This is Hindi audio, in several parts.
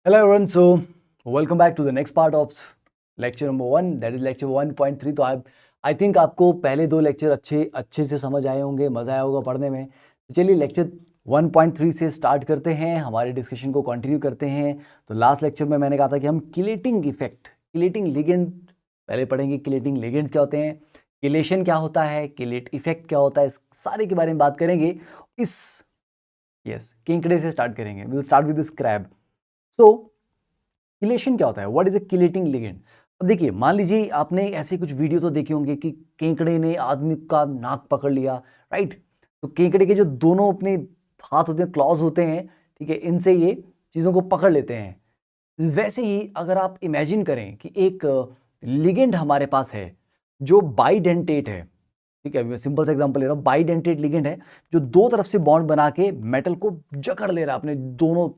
Hello everyone, so welcome back to the next part of lecture number 1, that is lecture 1.3. तो आई थिंक आपको पहले दो लेक्चर अच्छे से समझ आए होंगे, मज़ा आया होगा पढ़ने में। तो चलिए लेक्चर 1.3 से स्टार्ट करते हैं, हमारे डिस्कशन को कंटिन्यू करते हैं। तो लास्ट लेक्चर में मैंने कहा था कि हम किलेटिंग इफेक्ट, किलेटिंग लिगेंड पहले पढ़ेंगे। किलेटिंग लिगेंड्स क्या होते हैं, किलेशन क्या होता है, किलेट इफेक्ट क्या होता है, इस सारे के बारे में बात करेंगे। केंकड़े से स्टार्ट करेंगे। Will start with crab. So chelation क्या होता है, what is a chelating ligand. अब देखिए, मान लीजिए आपने ऐसे कुछ वीडियो तो देखे होंगे कि केकड़े ने आदमी का नाक पकड़ लिया, राइट। तो केकड़े के जो दोनों अपने हाथ होते हैं, क्लॉज होते हैं, ठीक है, इनसे ये चीज़ों को पकड़ लेते हैं। वैसे ही अगर आप इमेजिन करें कि एक लिगेंड हमारे पास है जो बाइडेंटेट है, ठीक है, मैं सिंपल सा एग्जांपल ले रहा हूँ। बाइडेंटेट लिगेंड है जो दो तरफ से बॉन्ड बना के मेटल को जकड़ ले रहा है अपने दोनों,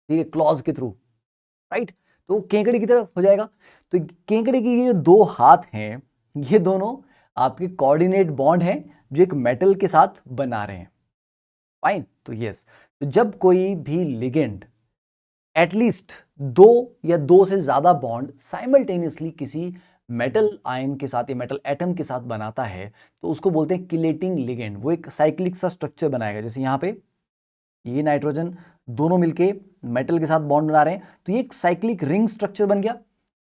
ठीक है, क्लॉज के थ्रू, राइट। तो केकड़े की तरफ हो जाएगा। तो केकड़े की ये जो दो हाथ हैं, ये दोनों आपके कोऑर्डिनेट बॉन्ड हैं जो एक मेटल के साथ बना रहे हैं, फाइन। तो यस, तो जब कोई भी लिगेंड एटलीस्ट दो या दो से ज्यादा बॉन्ड साइमल्टेनियसली किसी मेटल आयन के साथ या मेटल एटम के साथ बनाता है, तो उसको बोलते हैं किलेटिंग लिगेंड। वो एक साइक्लिक सा स्ट्रक्चर बनाएगा। जैसे यहाँ पे ये नाइट्रोजन दोनों मिलके मेटल के साथ बॉन्ड बना रहे हैं, तो ये एक साइक्लिक रिंग स्ट्रक्चर बन गया।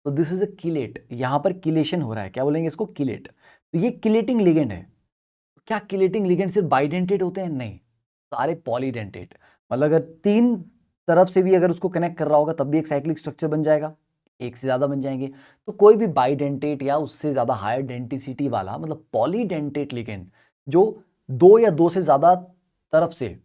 तो दिस इज अ किलेट। यहां पर किलेशन हो रहा है, क्या बोलेंगे इसको, किलेट। तो ये किलेटिंग लिगेंड है। क्या किलेटिंग लिगेंड सिर्फ बाइडेंटेट होते हैं? नहीं, सारे पॉलीडेंटेट। मतलब अगर तीन तरफ से भी अगर उसको कनेक्ट कर रहा होगा तब भी एक साइक्लिक स्ट्रक्चर बन जाएगा, एक से ज्यादा बन जाएंगे। तो कोई भी बाइडेंटेट या उससे ज्यादा हायर डेंटिसिटी वाला, मतलब पॉलीडेंटेट लिगेंड, जो दो या दो से ज्यादा तरफ से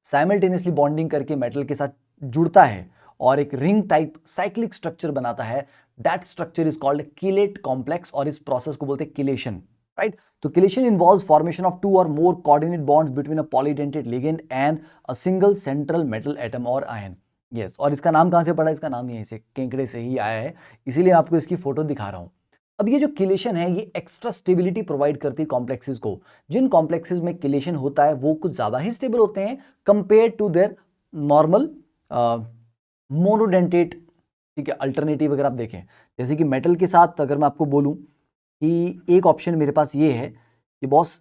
साइमल्टेनियसली बॉन्डिंग करके मेटल के साथ जुड़ता है और एक रिंग टाइप साइक्लिक स्ट्रक्चर बनाता है, that structure is called chelate complex, और इस प्रोसेस को बोलते हैं किलेशन, राइट। तो chelation involves formation of two or more coordinate bonds between a polydentate ligand and a single central metal atom or ion. Yes, और इसका नाम कहां से पड़ा? इसका नाम यहीं से, केकड़े से ही आया है, इसीलिए आपको इसकी फोटो दिखा रहा हूं। अब ये जो किलेशन है, ये एक्स्ट्रा स्टेबिलिटी प्रोवाइड करती है कॉम्प्लेक्सेस को। जिन कॉम्प्लेक्सेस में किलेशन होता है वो कुछ ज्यादा ही स्टेबल होते हैं compare to their normal monodentate, ठीक है, अल्टरनेटिव। अगर आप देखें, जैसे कि मेटल के साथ अगर मैं आपको बोलूं कि एक ऑप्शन मेरे पास ये है कि बॉस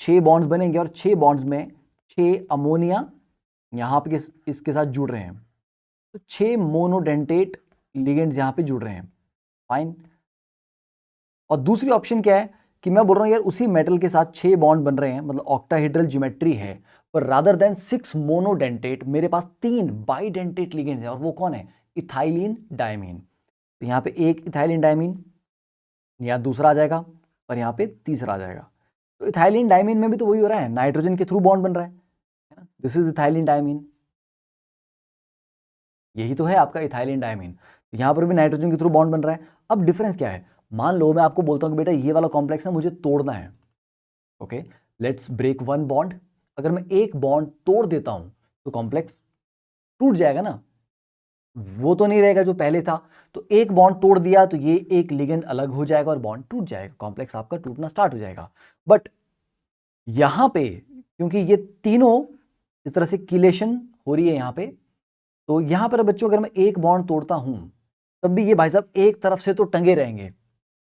6 बॉन्ड्स बनेंगे और 6 बॉन्ड्स में 6 अमोनिया यहाँ पे इसके साथ जुड़ रहे हैं, तो 6 मोनोडेंटेट लिगेंड्स यहाँ पे जुड़ रहे हैं, फाइन। और दूसरी ऑप्शन क्या है कि मैं बोल रहा हूं यार उसी मेटल के साथ 6 बॉन्ड बन रहे हैं, मतलब ऑक्टाहेड्रल ज्योमेट्री है, पर रादर देन 6 मोनोडेंटेट मेरे पास 3 बाइडेंटेट लिगेंड्स हैं, और वो कौन है? Ethylene diamine. तो यहाँ पे एक इथाइलिन डायमीन, यहाँ दूसरा आ जाएगा और यहाँ पे तीसरा आ जाएगा। तो इथाइलिन डायमीन में भी तो वही हो रहा है, नाइट्रोजन के थ्रू बॉन्ड बन रहा है ना। दिस इज इथाइलिन डायमीन, यही तो है आपका इथाइलिन डायमीन। यहाँ पर भी नाइट्रोजन के थ्रू बॉन्ड बन रहा है। अब डिफरेंस क्या है? मान लो मैं आपको बोलता हूँ कि बेटा ये वाला कॉम्प्लेक्स है, मुझे तोड़ना है, okay, let's break one bond. अगर मैं एक बॉन्ड तोड़ देता हूं तो कॉम्प्लेक्स टूट जाएगा ना, वो तो नहीं रहेगा जो पहले था। तो एक बॉन्ड तोड़ दिया तो ये एक लिगेंड अलग हो जाएगा और बॉन्ड टूट जाएगा, कॉम्प्लेक्स आपका टूटना स्टार्ट हो जाएगा। बट यहां पे क्योंकि ये तीनों इस तरह से किलेशन हो रही है यहां पे, तो यहां पर बच्चों अगर मैं एक बॉन्ड तोड़ता हूं तब भी ये भाई साहब एक तरफ से तो टंगे रहेंगे, है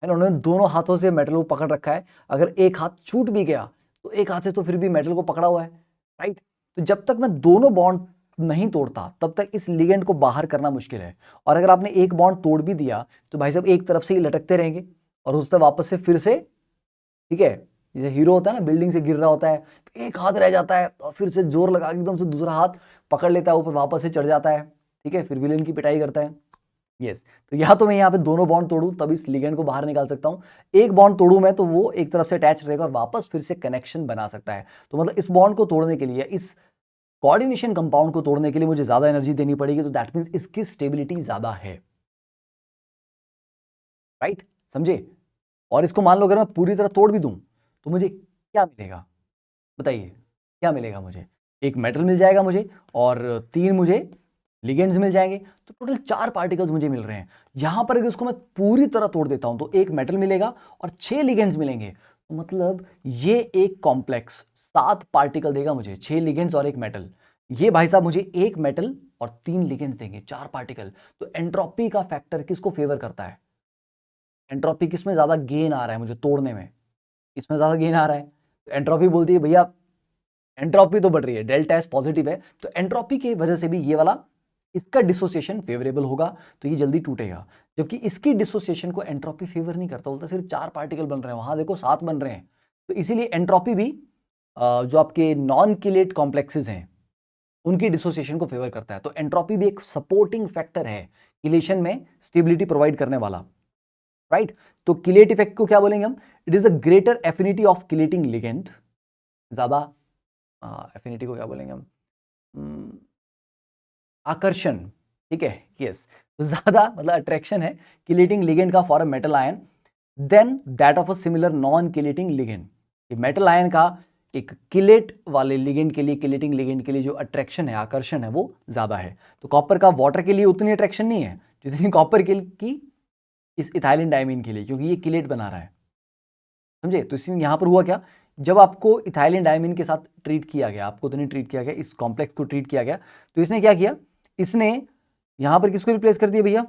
ना। उन्होंने दोनों हाथों से मेटल को पकड़ रखा है, अगर एक हाथ छूट भी गया तो एक हाथ से तो फिर भी मेटल को पकड़ा हुआ है, राइट। तो जब तक मैं दोनों बॉन्ड नहीं तोड़ता तब तक इस लिगेंड को बाहर करना मुश्किल है। और अगर आपने एक बॉन्ड तोड़ भी दिया तो भाई साहब एक तरफ से ही लटकते रहेंगे और उससे वापस से फिर से, ठीक है, जैसे हीरो होता है ना, बिल्डिंग से गिर रहा होता है, एक हाथ रह जाता है और फिर से जोर लगा के एकदम से दूसरा हाथ पकड़ लेता है, ऊपर वापस से चढ़ जाता है, ठीक है, फिर विलेन की पिटाई करता है। यस, तो या तो मैं यहाँ पे दोनों बॉन्ड तोड़ूं तब इस लिगेंड को बाहर निकाल सकता हूं, एक बॉन्ड तोड़ूं मैं तो वो एक तरफ से अटैच रहेगा और वापस फिर से कनेक्शन बना सकता है। तो मतलब इस बॉन्ड को तोड़ने के लिए, इस कोऑर्डिनेशन कंपाउंड को तोड़ने के लिए मुझे ज्यादा एनर्जी देनी पड़ेगी, तो दैट मींस इसकी स्टेबिलिटी ज्यादा है, राइट, समझे। और इसको मान लो अगर मैं पूरी तरह तोड़ भी दूं तो मुझे क्या मिलेगा बताइए, क्या मिलेगा मुझे? एक मेटल मिल जाएगा मुझे और 3 मुझे लिगेंड्स मिल जाएंगे, तो टोटल 4 पार्टिकल्स मुझे मिल रहे हैं। यहां पर अगर इसको मैं पूरी तरह तोड़ देता हूं तो एक मेटल मिलेगा और 6 लिगेंड्स मिलेंगे, तो मतलब ये एक कॉम्प्लेक्स 7 पार्टिकल देगा मुझे, 6 लिगेंड्स और एक मेटल। ये भाई साहब मुझे एक मेटल और 3 लिगेंड्स देंगे, 4 पार्टिकल, तो एंट्रोपी का फैक्टर किसको फेवर करता है? एंट्रोपी किसमें ज़्यादा गेन आ रहा है मुझे तोड़ने में? इसमें ज़्यादा गेन आ रहा है। तो एंट्रोपी बोलती है भैया एंट्रोपी तो बढ़ रही है, डेल्टा एस पॉजिटिव है, तो एंट्रोपी की वजह से भी ये वाला इसका डिसोसिएशन फेवरेबल होगा, तो ये जल्दी टूटेगा। जबकि इसकी डिसोसिएशन को एंट्रोपी फेवर नहीं करता, बोलता सिर्फ 4 पार्टिकल बन रहे हैं, वहां देखो 7 बन रहे हैं। तो इसीलिए एंट्रोपी भी जो आपके नॉन किलेट कॉम्प्लेक्सेस हैं उनकी डिसोसिएशन को फेवर करता है। तो एंट्रोपी भी एक सपोर्टिंग फैक्टर है किलेशन में स्टेबिलिटी प्रोवाइड करने वाला, राइट। तो किलेट इफेक्ट को क्या बोलेंगे हम? It is a greater affinity of chelating ligand, ज्यादा एफिनिटी को क्या बोलेंगे हम? आकर्षण, ठीक है, यस। तो ज्यादा मतलब अट्रैक्शन है किलेटिंग लिगेंड का for a metal ion than that of a similar non chelating ligand. Metal ion का एक किलेट वाले लिगेंड के लिए, किलेटिंग लिगेंड के लिए जो अट्रैक्शन है, आकर्षण है, वो ज्यादा है। तो कॉपर का वाटर के लिए उतनी अट्रैक्शन नहीं है जितनी कॉपर की इस इथाइलिन डायमीन के लिए, क्योंकि ये किलेट बना रहा है, समझे। तो इसमें यहां पर हुआ क्या, जब आपको इथाइलिन डायमीन के साथ ट्रीट किया गया, आपको तो नहीं ट्रीट किया गया, इस कॉम्प्लेक्स को ट्रीट किया गया, तो इसने क्या किया, इसने यहां पर किसको रिप्लेस कर दिया भैया?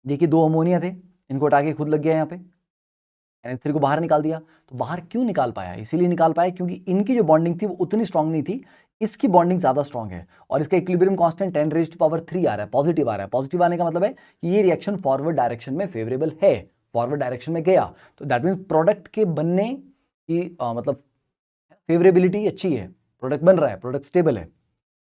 देखिए 2 अमोनिया थे, इनको हटा के खुद लग गया यहाँ पे, NH3 को बाहर निकाल दिया। तो बाहर क्यों निकाल पाया? इसीलिए निकाल पाया क्योंकि इनकी जो बॉन्डिंग थी वो उतनी स्ट्रांग नहीं थी, इसकी बॉन्डिंग ज्यादा स्ट्रांग है, और इसका इक्विलिब्रियम कांस्टेंट 10⁻³ आ रहा है, पॉजिटिव आ रहा है। पॉजिटिव आने का मतलब है कि ये रिएक्शन फॉरवर्ड डायरेक्शन में फेवरेबल है, फॉरवर्ड डायरेक्शन में गया, तो दैट मीन्स प्रोडक्ट के बनने की मतलब फेवरेबिलिटी अच्छी है, प्रोडक्ट बन रहा है, प्रोडक्ट स्टेबल है।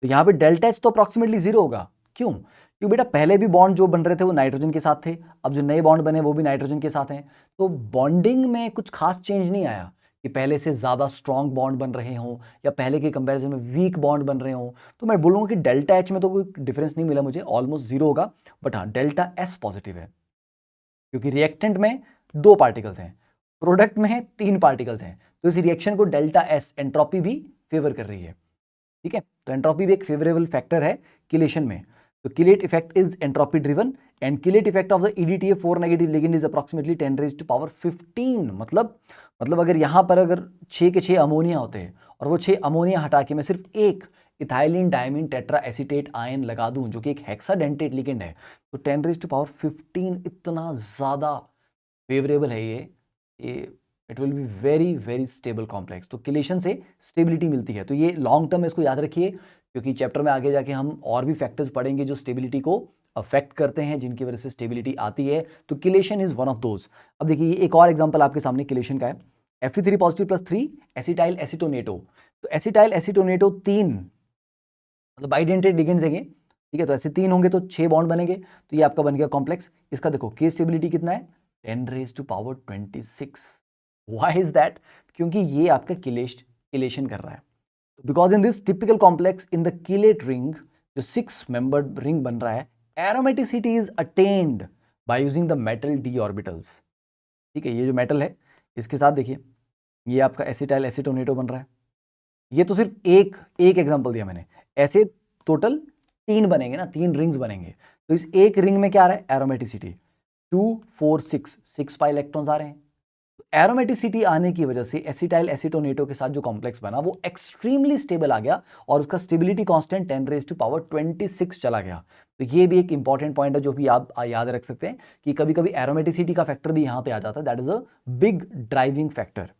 तो यहाँ पे डेल्टा एच तो अप्रॉक्सीमेटली 0 होगा। क्यों? क्योंकि बेटा पहले भी बॉन्ड जो बन रहे थे वो नाइट्रोजन के साथ थे, अब जो नए बॉन्ड बने वो भी नाइट्रोजन के साथ हैं। तो बॉन्डिंग में कुछ खास चेंज नहीं आया कि पहले से ज्यादा स्ट्रॉन्ग बॉन्ड बन रहे हों या पहले के कंपैरिजन में वीक बॉन्ड बन रहे हों। तो मैं बोलूंगा कि डेल्टा एच में तो कोई डिफरेंस नहीं मिला मुझे, ऑलमोस्ट 0 होगा। बट हाँ, डेल्टा एस पॉजिटिव है क्योंकि रिएक्टेंट में 2 पार्टिकल्स हैं, प्रोडक्ट में है 3 पार्टिकल्स हैं, तो इस रिएक्शन को डेल्टा एस एंट्रोपी भी फेवर कर रही है, ठीक है। तो एंट्रोपी भी एक फेवरेबल फैक्टर है किलेशन में। तो chelate effect is entropy driven and chelate effect of the EDTA4 negative ligand is approximately 10⁻15। मतलब अगर यहां पर अगर 6 के 6 अमोनिया होते हैं और वो 6 अमोनिया हटा के मैं सिर्फ एक ethylene diamine tetra acetate ion लगा दूं जो कि एक हेक्साडेंटेट लिगेंड है, तो 10⁻15 इतना ज्यादा फेवरेबल है ये it will be very very stable complex. तो किलेशन से स्टेबिलिटी मिलती है। तो ये लॉन्ग टर्म में इसको याद रखिए, क्योंकि चैप्टर में आगे जाके हम और भी फैक्टर्स पढ़ेंगे जो स्टेबिलिटी को अफेक्ट करते हैं, जिनकी वजह से स्टेबिलिटी आती है। तो chelation is one of those. अब देखिए एक और एग्जांपल आपके सामने किलेशन का है, Fe3 पॉजिटिव प्लस 3 एसिटाइल एसीटोनेटो। तो एसिटाइल एसीटोनेटो 3 मतलब बाइडेंटेड लिगेंड्स हैं, ठीक है। तो ऐसे 3 होंगे तो 6 बॉन्ड बनेंगे, तो ये आपका बन गया कॉम्प्लेक्स। इसका देखो के स्टेबिलिटी कितना है, 10⁻26। Why is that? क्योंकि ये आपका किलेशन कर रहा है। Because in this typical complex in the chelate ring, जो 6 मेंबर्ड रिंग बन रहा है, aromaticity is attend by using the metal D orbitals, ठीक है। ये जो मेटल है इसके साथ देखिए ये आपका एसिटाइल एसीटोनेटो बन रहा है। ये तो सिर्फ एक एग्जांपल दिया मैंने, ऐसे टोटल 3 बनेंगे ना, 3 रिंग्स बनेंगे। तो इस एक रिंग में क्या आ रहा है, एरोमेटिसिटी 2 4 6 पाई इलेक्ट्रॉन्स आ रहे हैं। एरोमेटिसिटी आने की वजह से एसिटाइल एसीटोनेटो के साथ जो कॉम्प्लेक्स बना वो एक्सट्रीमली स्टेबल आ गया और उसका स्टेबिलिटी कांस्टेंट 10⁻26 चला गया। तो ये भी एक इंपॉर्टेंट पॉइंट है जो भी आप याद रख सकते हैं कि कभी कभी एरोमेटिसिटी का फैक्टर भी यहां पे आ जाता है, that is a big driving factor.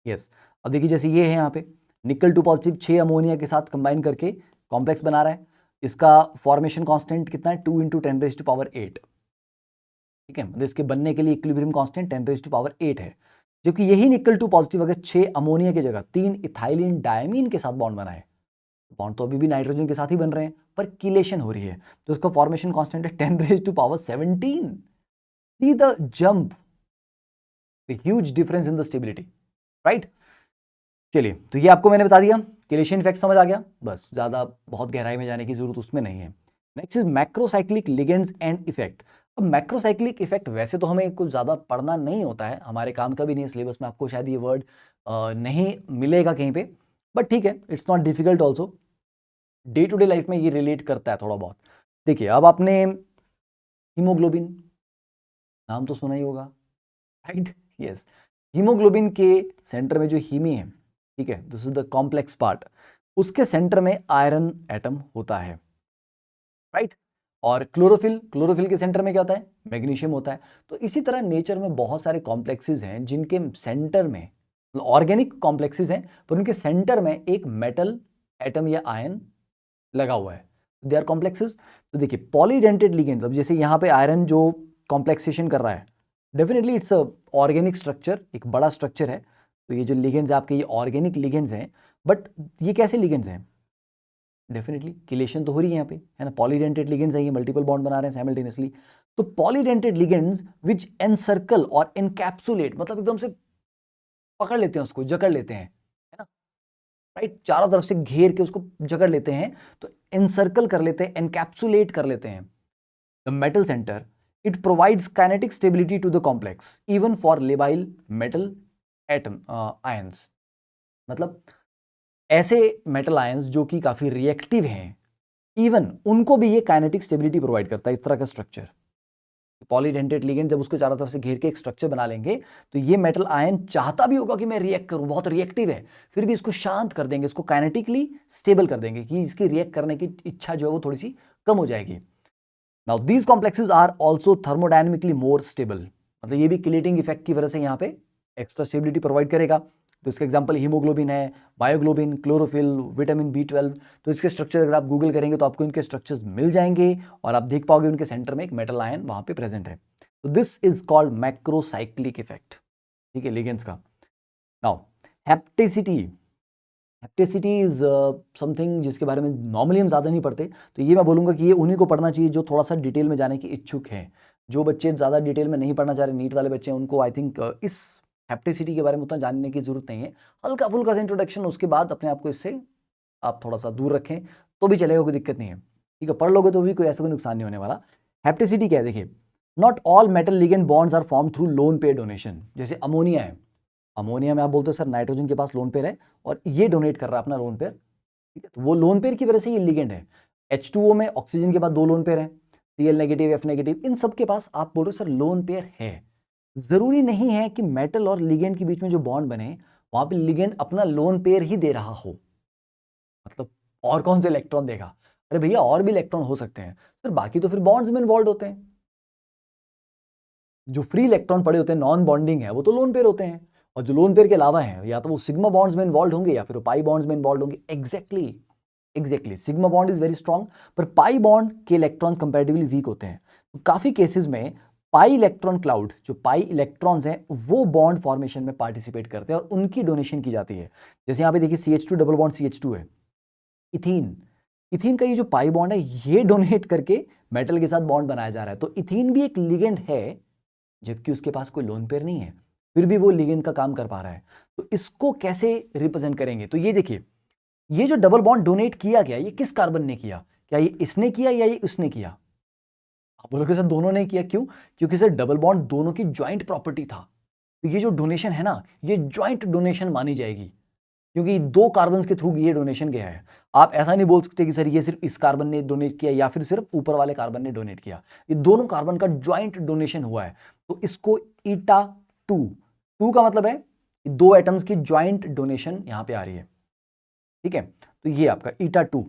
Yes, अब देखिए जैसे ये है यहाँ पे निकल 2 पॉजिटिव 6 अमोनिया के साथ कंबाइन करके कॉम्प्लेक्स बना रहा है। इसका फॉर्मेशन कांस्टेंट कितना है, 2 × 10⁸, ठीक है। मतलब इसके बनने के लिए इक्विलिब्रियम कांस्टेंट 10⁸ है। जबकि यही निकल 2 पॉजिटिव अगर 6 अमोनिया की जगह 3 इथाइलिन डायमीन के साथ बॉन्ड बना है, बॉन्ड तो अभी भी नाइट्रोजन के साथ ही बन रहे हैं पर किलेशन हो रही है, तो इसका फॉर्मेशन कांस्टेंट है 10⁻17। See the jump, the huge difference in the stability, right. चलिए, तो ये आपको मैंने बता दिया, किलेशन इफेक्ट समझ आ गया, बस ज्यादा बहुत गहराई में जाने की जरूरत उसमें नहीं है। Next is macrocyclic ligands and effect. अब मैक्रोसाइक्लिक इफेक्ट वैसे तो हमें कुछ ज्यादा पढ़ना नहीं होता है, हमारे काम का भी नहीं है, सिलेबस में आपको शायद ये वर्ड नहीं मिलेगा कहीं पे, बट ठीक है, it's not difficult also, day to day life में ये रिलेट करता है थोड़ा बहुत। देखिए अब आपने हीमोग्लोबिन नाम तो सुना ही होगा, राइट, यस। हीमोग्लोबिन के सेंटर में जो हीमी है, ठीक है, this is the complex part. उसके सेंटर में आयरन एटम होता है, राइट। और क्लोरोफिल के सेंटर में क्या होता है, मैग्नीशियम होता है। तो इसी तरह नेचर में बहुत सारे कॉम्प्लेक्सेस हैं जिनके सेंटर में, ऑर्गेनिक कॉम्प्लेक्सेस हैं पर उनके सेंटर में एक मेटल एटम या आयन लगा हुआ है, दे आर कॉम्प्लेक्सेस। तो देखिए पॉलीडेंटेड लिगेंड्स, अब जैसे यहाँ पे आयरन जो कॉम्प्लेक्सेशन कर रहा है, definitely it's a organic structure, एक बड़ा स्ट्रक्चर है। तो ये जो लिगेंड्स आपके, ये ऑर्गेनिक लिगेंड्स हैं, बट ये कैसे लिगेंड्स हैं, डेफिनेटली किलेशन तो हो रही है यहाँ पे, है ना। पॉलीडेंटेड लिगेंड्स हैं, ये मल्टीपल बॉन्ड बना रहे हैं साइमल्टेनियसली। तो पॉलीडेंटेड लिगेंड्स विच एनसर्कल और एनकैप्सुलेट, मतलब एकदम से पकड़ लेते हैं उसको, जकड़ लेते हैं, है ना, राइट, चारों तरफ से घेर के उसको जकड़ लेते हैं। तो एनसर्कल कर लेते हैं, एनकैप्सुलेट कर लेते हैं the metal centre. It provides kinetic stability to the complex even for labile metal atom ions. मतलब ऐसे मेटल आयंस जो कि काफी रिएक्टिव हैं, इवन उनको भी ये काइनेटिक स्टेबिलिटी प्रोवाइड करता है, इस तरह का स्ट्रक्चर। पॉलीडेंटेड लिगेंड जब उसको चारों तरफ से घेर के एक स्ट्रक्चर बना लेंगे, तो ये मेटल आयन चाहता भी होगा कि मैं रिएक्ट करूं, बहुत रिएक्टिव है, फिर भी इसको शांत कर देंगे, इसको काइनेटिकली स्टेबल कर देंगे कि इसकी रिएक्ट करने की इच्छा जो है वो थोड़ी सी कम हो जाएगी। Now these complexes are also thermodynamically more stable, मतलब ये भी किलेटिंग इफेक्ट की वजह से यहाँ पे एक्स्ट्रा स्टेबिलिटी प्रोवाइड करेगा। तो इसका एग्जांपल हीमोग्लोबिन है, बायोग्लोबिन, क्लोरोफिल, विटामिन B12। तो इसके स्ट्रक्चर अगर आप गूगल करेंगे तो आपको इनके स्ट्रक्चर्स मिल जाएंगे और आप देख पाओगे उनके सेंटर में एक मेटल आयन वहां पे प्रेजेंट है। तो this is called macrocyclic effect, ठीक है, लिगेंड्स का। नाउ हैप्टिसिटी, हैप्टिसिटी इज समथिंग जिसके बारे में नॉर्मली हम ज़्यादा नहीं पढ़ते, तो ये मैं बोलूँगा कि ये उन्हीं को पढ़ना चाहिए जो थोड़ा सा डिटेल में जाने की इच्छुक हैं। जो बच्चे ज़्यादा डिटेल में नहीं पढ़ना चाह रहे, नीट वाले बच्चे हैं, उनको आई थिंक इस हैप्टिसिटी के बारे में उतना जानने की जरूरत नहीं है। हल्का फुल्का सा इंट्रोडक्शन, उसके बाद अपने आप को इससे आप थोड़ा सा दूर रखें तो भी चलेगा, कोई दिक्कत नहीं है, ठीक है। पढ़ लोगे तो भी कोई ऐसा कोई नुकसान नहीं होने वाला। हैप्टिसिटी क्या है, देखिए, not all metal ligand bonds are form through lone pair donation. जैसे अमोनिया है, अमोनिया में आप बोलते हो सर नाइट्रोजन के पास लोन पेयर है और ये डोनेट कर रहा है अपना लोन पेयर, ठीक है, तो वो लोन पेयर की वजह से ये लिगेंड है। H2O में ऑक्सीजन के पास दो लोन पेयर हैं, Cl नेगेटिव, F नेगेटिव, इन सब के पास आप बोल रहे हो सर लोन पेयर है। जरूरी नहीं है कि मेटल और लिगेंड के बीच में जो बॉन्ड बने वहां पे लिगेंड अपना लोन पेयर ही दे रहा हो, मतलब और कौन से इलेक्ट्रॉन देगा, अरे भैया और भी इलेक्ट्रॉन हो सकते हैं सर, बाकी तो फिर बॉन्ड्स में इन्वॉल्व होते हैं। जो फ्री इलेक्ट्रॉन पड़े होते हैं, नॉन बॉन्डिंग है, वो तो लोन पेयर होते हैं। और जो लोन पेयर के अलावा है, या तो वो सिग्मा बॉन्ड्स में इन्वॉल्व होंगे या फिर पाई बॉन्ड्स में इन्वॉल्व होंगे। Exactly sigma bond is very strong, पर पाई बॉन्ड के इलेक्ट्रॉन्स कंपैरेटिवली वीक होते हैं। तो काफी केसेस में पाई इलेक्ट्रॉन क्लाउड, जो पाई इलेक्ट्रॉन्स हैं, वो बॉन्ड फॉर्मेशन में पार्टिसिपेट करते हैं और उनकी डोनेशन की जाती है। जैसे यहाँ पे देखिए CH2 डबल बॉन्ड CH2 है। इथीन, इथीन का ये जो पाई बॉन्ड है, ये डोनेट करके मेटल के साथ बॉन्ड बनाया जा रहा है। तो इथीन भी एक लिगेंड है, जबकि उसके पास कोई लोन पेयर नहीं है, फिर भी वो लिगेंड का काम कर पा रहा है। तो इसको कैसे रिप्रेजेंट करेंगे, तो ये देखिए, ये जो डबल बॉन्ड डोनेट किया गया, ये किस कार्बन ने किया, क्या ये इसने किया या ये उसने किया? आप बोलोगे सर दोनों ने किया, क्यों? क्योंकि सर डबल बॉन्ड दोनों की ज्वाइंट प्रॉपर्टी था। तो ये जो डोनेशन है ना, ये ज्वाइंट डोनेशन मानी जाएगी, क्योंकि दो कार्बन के थ्रू ये डोनेशन गया है। आप ऐसा नहीं बोल सकते कि सर ये सिर्फ इस कार्बन ने डोनेट किया या फिर सिर्फ ऊपर वाले कार्बन ने डोनेट किया, ये दोनों कार्बन का ज्वाइंट डोनेशन हुआ है। तो इसको ईटा टू का मतलब है दो एटम्स की ज्वाइंट डोनेशन यहां पे आ रही है, ठीक है। तो ये आपका ईटा 2,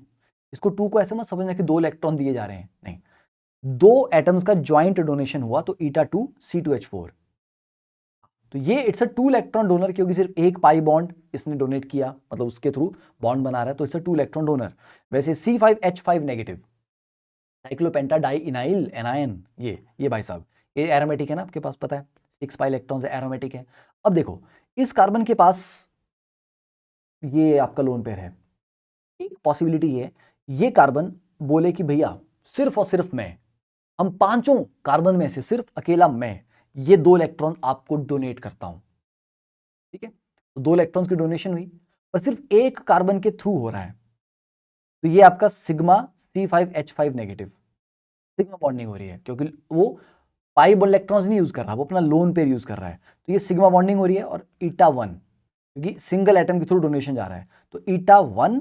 इसको 2 को ऐसे मत समझना कि दो इलेक्ट्रॉन दिए जा रहे हैं, नहीं, दो एटम्स का ज्वाइंट डोनेशन हुआ, तो ईटा 2 C2H4। तो ये इट्स अ 2 इलेक्ट्रॉन डोनर, क्योंकि सिर्फ एक पाई बॉन्ड इसने डोनेट किया, मतलब उसके थ्रू बॉन्ड बना रहा है, तो इट्स अ 2 इलेक्ट्रॉन डोनर। वैसे C5H5 नेगेटिव, साइक्लोपेंटाडाइइनाइल एनायन, ये भाई साहब, ये एरोमेटिक है ना, आपके पास पता है, 6 पाई इलेक्ट्रॉन्स है, एरोमेटिक है। अब देखो, इस कार्बन के पास ये आपका लोन पेयर है, एक पॉसिबिलिटी है ये कार्बन बोले कि भैया सिर्फ और सिर्फ मैं, हम पांचों कार्बन में से सिर्फ अकेला मैं ये दो इलेक्ट्रॉन आपको डोनेट करता हूं, ठीक है। तो दो इलेक्ट्रॉन्स की डोनेशन हुई, पर सिर्फ एक कार्बन के थ्रू हो रहा है, तो ये आपका sigma C5H5 negative, sigma bonding हो रही है, क्योंकि वो पाई इलेक्ट्रॉन्स नहीं यूज कर रहा, वो अपना लोन पेयर यूज कर रहा है। तो ये सिग्मा बॉन्डिंग हो रही है, और ईटा 1 क्योंकि सिंगल एटम के थ्रू डोनेशन जा रहा है, तो ईटा 1